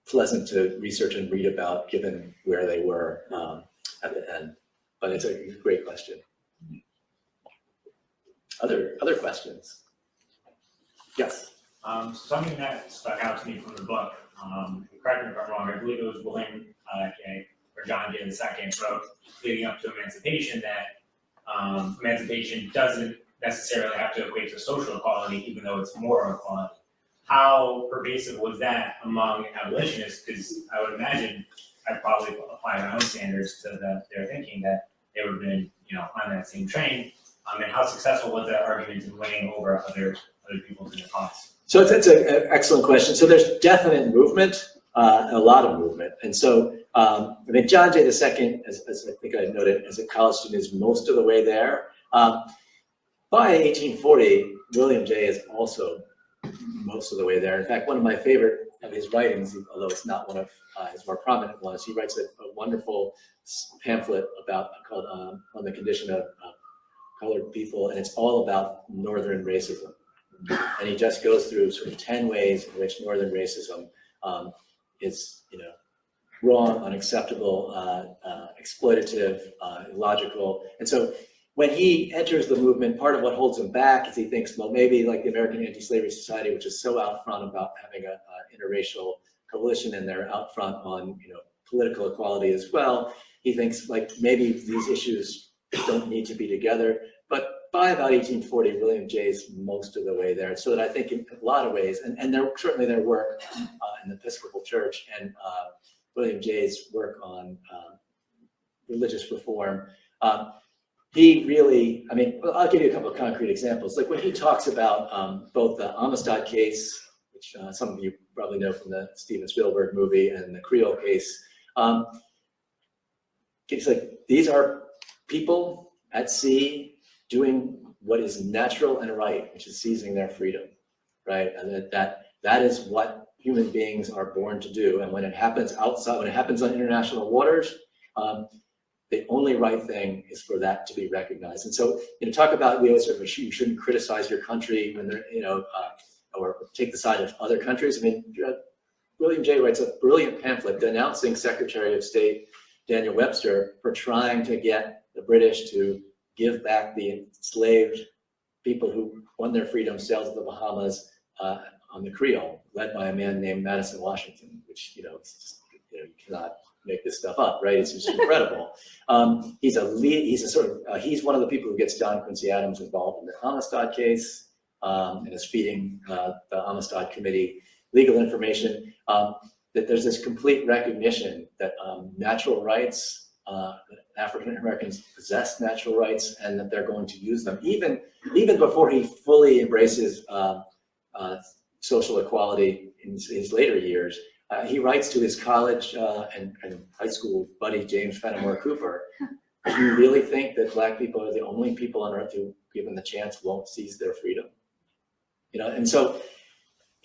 pleasant to research and read about, given where they were at the end. But it's a great question. Other questions? Yes. Something that stuck out to me from the book, correct me if I'm wrong, I believe it was William J. or John J. II wrote, leading up to emancipation, that emancipation doesn't necessarily have to equate to social equality, even though it's moral equality. How pervasive was that among abolitionists? Because I would imagine I'd probably apply my own standards to their thinking that they would have been, on that same train. And how successful was that argument in winning over other people's cause? So it's an excellent question. So there's definite movement, a lot of movement. And so, I mean, John Jay II, as I think I noted, as a college student, is most of the way there. By 1840, William Jay is also most of the way there. In fact, one of my favorite of his writings, although it's not one of his more prominent ones, he writes a wonderful pamphlet called On the Condition of Colored People, and it's all about Northern racism. And he just goes through sort of 10 ways in which Northern racism is, wrong, unacceptable, exploitative, illogical. And so when he enters the movement, part of what holds him back is he thinks, well, maybe like the American Anti-Slavery Society, which is so out front about having a interracial coalition, and they're out front on, political equality as well. He thinks like maybe these issues don't need to be together. But by about 1840, William Jay's most of the way there. So that I think in a lot of ways, and certainly their work in the Episcopal Church and William Jay's work on religious reform, he really, I mean, I'll give you a couple of concrete examples. Like when he talks about both the Amistad case, which some of you probably know from the Steven Spielberg movie, and the Creole case, he's like, these are people at sea doing what is natural and right, which is seizing their freedom, right? And that is what human beings are born to do. And when it happens outside, when it happens on international waters, the only right thing is for that to be recognized. And so, talk about, we always say you shouldn't criticize your country when they're, or take the side of other countries. I mean, William Jay writes a brilliant pamphlet denouncing Secretary of State Daniel Webster for trying to get the British to give back the enslaved people who won their freedom, sailed to the Bahamas on the Creole, led by a man named Madison Washington, which, it's just, you cannot make this stuff up, right? It's just incredible. He's one of the people who gets John Quincy Adams involved in the Amistad case, and is feeding the Amistad Committee legal information, that there's this complete recognition that natural rights, African Americans possess natural rights, and that they're going to use them, even before he fully embraces social equality in his later years. He writes to his college and high school buddy, James Fenimore Cooper, do you really think that Black people are the only people on earth who, given the chance, won't seize their freedom? And so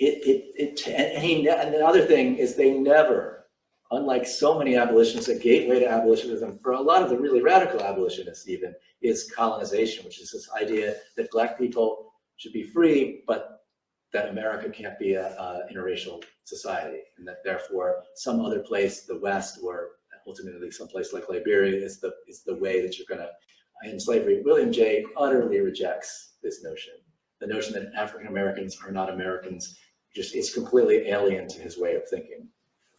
and the other thing is they never, unlike so many abolitionists, a gateway to abolitionism for a lot of the really radical abolitionists even is colonization, which is this idea that Black people should be free, but that America can't be a interracial society, and that therefore some other place, the West, or ultimately someplace like Liberia, is the way that you're going to end slavery. William Jay utterly rejects this notion. The notion that African Americans are not Americans just is completely alien to his way of thinking.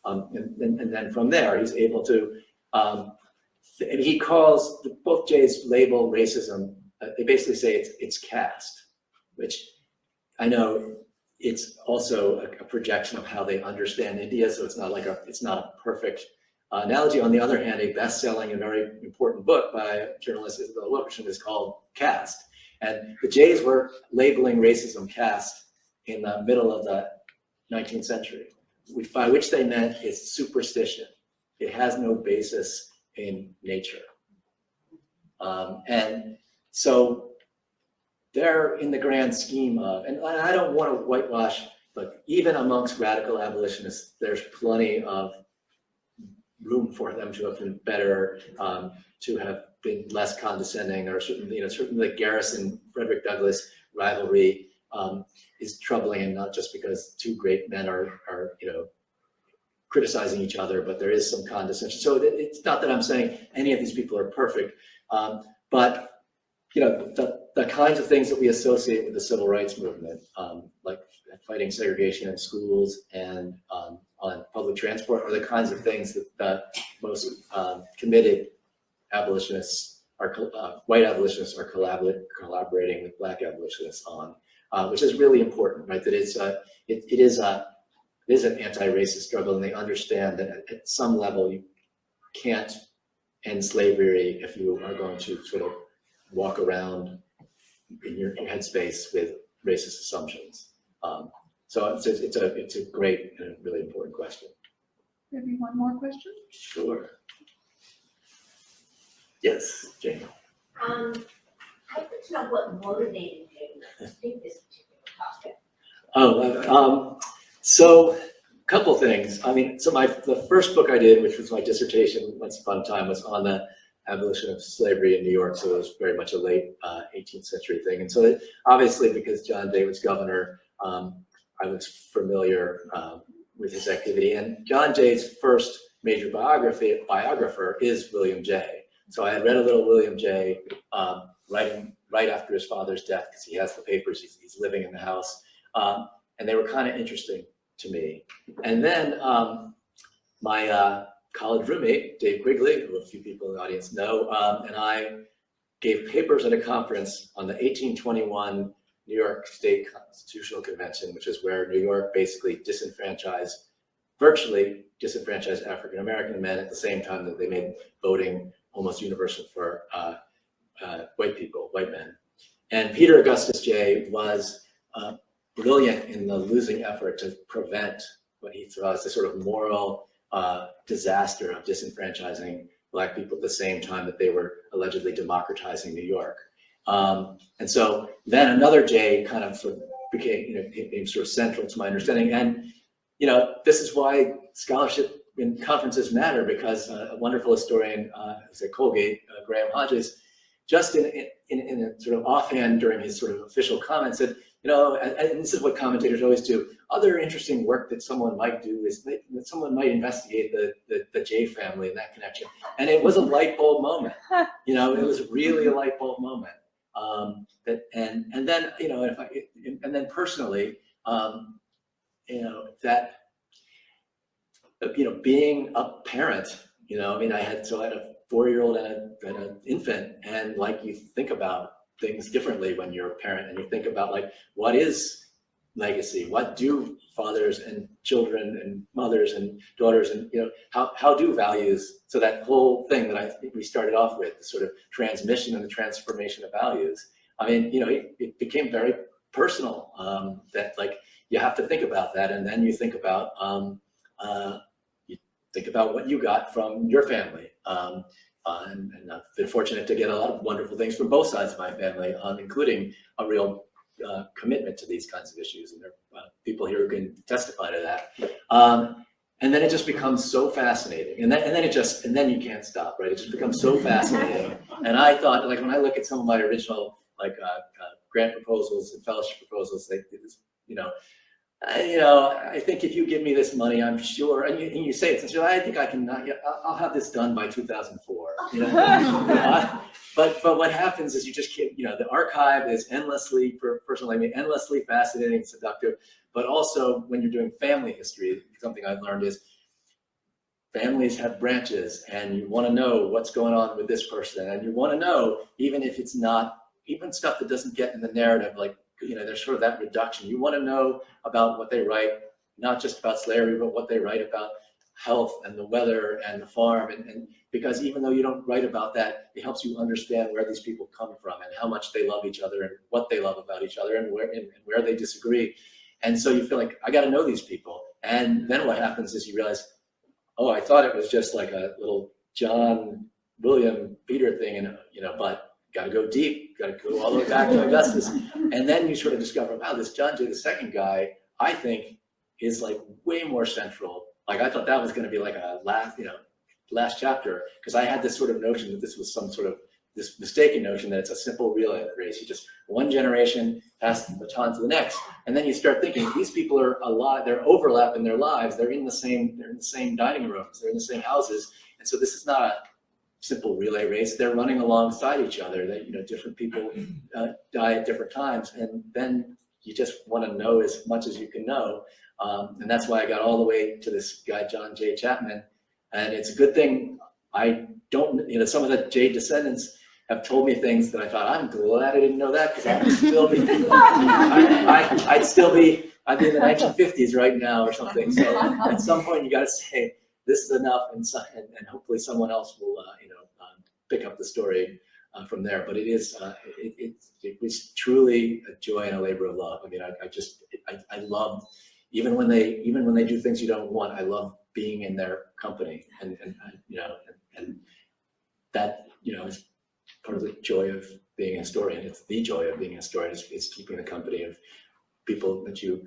And then from there, he's able to, he calls both Jay's label racism, they basically say it's caste, which I know it's also a projection of how they understand India. So it's not a perfect analogy. On the other hand, a best-selling and very important book by journalist Isabel Wilkerson is called Caste. And the Jays were labeling racism caste in the middle of the 19th century, by which they meant it's superstition. It has no basis in nature. And so they're in the grand scheme of, and I don't want to whitewash but even amongst radical abolitionists, there's plenty of room for them to have been better, to have been less condescending, or certainly the Garrison Frederick Douglass rivalry is troubling, and not just because two great men are criticizing each other, but there is some condescension. So it's not that I'm saying any of these people are perfect, but the kinds of things that we associate with the civil rights movement, like fighting segregation in schools and on public transport, are the kinds of things that the most committed abolitionists white abolitionists are collaborating with Black abolitionists on, which is really important, right? That it is an anti-racist struggle, and they understand that at some level you can't end slavery if you are going to sort of walk around in your headspace with racist assumptions. So it's a great and really important question. Maybe one more question? Sure. Yes, Jane. I'd like to know what motivated you to think this particular topic. So a couple things. I mean, so the first book I did, which was my dissertation once upon a time, was on the abolition of slavery in New York. So it was very much a late 18th century thing. And so obviously, because John Jay was governor, I was familiar with his activity. And John Jay's first major biographer is William Jay. So I had read a little William Jay right after his father's death, because he has the papers, he's living in the house. And they were kind of interesting to me. And then my college roommate, Dave Quigley, who a few people in the audience know, and I gave papers at a conference on the 1821 New York State Constitutional Convention, which is where New York basically virtually disenfranchised African-American men at the same time that they made voting almost universal for white men. And Peter Augustus Jay was brilliant in the losing effort to prevent what he saw as the sort of moral disaster of disenfranchising Black people at the same time that they were allegedly democratizing New York. And so then another Jay kind of sort of became sort of central to my understanding. And this is why scholarship in conferences matter, because a wonderful historian who's at Colgate, Graham Hodges, just in a sort of offhand during his sort of official comments said, and this is what commentators always do, other interesting work that someone might do is that someone might investigate the Jay family and that connection. And it was a light bulb moment. It was really a light bulb moment. And then personally, that being a parent, I had a 4-year-old and an infant, and you think about things differently when you're a parent, and you think about what is legacy, what do fathers and children and mothers and daughters, and how do values, so that whole thing that I think we started off with, the sort of transmission and the transformation of values, it became very personal, that you have to think about that, and then you think about what you got from your family. And I've been fortunate to get a lot of wonderful things from both sides of my family, including a real commitment to these kinds of issues. And there are people here who can testify to that. And then it just becomes so fascinating. And then you can't stop, right? It just becomes so fascinating. And I thought, when I look at some of my original grant proposals and fellowship proposals, I think if you give me this money, I'm sure, and you say it sincerely, I think I'll have this done by 2004. But what happens is you just keep, the archive is endlessly, for a person like me, endlessly fascinating and seductive. But also when you're doing family history, something I've learned is families have branches, and you want to know what's going on with this person, and you want to know, even if it's not, even stuff that doesn't get in the narrative, there's sort of that reduction. You want to know about what they write, not just about slavery, but what they write about health and the weather and the farm. And because even though you don't write about that, it helps you understand where these people come from and how much they love each other and what they love about each other and where they disagree. And so you feel like, I got to know these people. And then what happens is you realize, oh, I thought it was just like a little John, William, Peter thing, and but got to go deep, got to go all the way back to Augustus. And then you sort of discover, wow, this John Jay II guy I think is like way more central. Like I thought that was going to be like a last chapter, because I had this sort of notion that this was some sort of this mistaken notion that it's a simple relay race. You just one generation pass the baton to the next, and then you start thinking these people are alive. They're overlapping their lives. They're in the same dining rooms. They're in the same houses, and so this is not a simple relay race. They're running alongside each other. That different people die at different times, and then you just want to know as much as you can know, and that's why I got all the way to this guy John J. Chapman, and it's a good thing I don't. Some of the J descendants have told me things that I thought, I'm glad I didn't know that, because I'd still be, I'd be in the 1950s right now or something. So at some point you got to say, this is enough, and hopefully someone else will, pick up the story from there. But it was truly a joy and a labor of love. I mean, I love, even when they do things you don't want, I love being in their company, and that, is part of the joy of being a historian. It's the joy of being a historian is keeping the company of people that you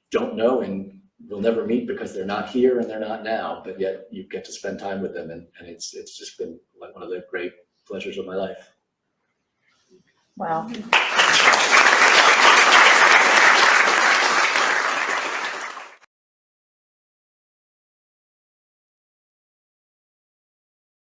don't know and will never meet because they're not here and they're not now, but yet you get to spend time with them, and it's just been like one of the great pleasures of my life. Wow.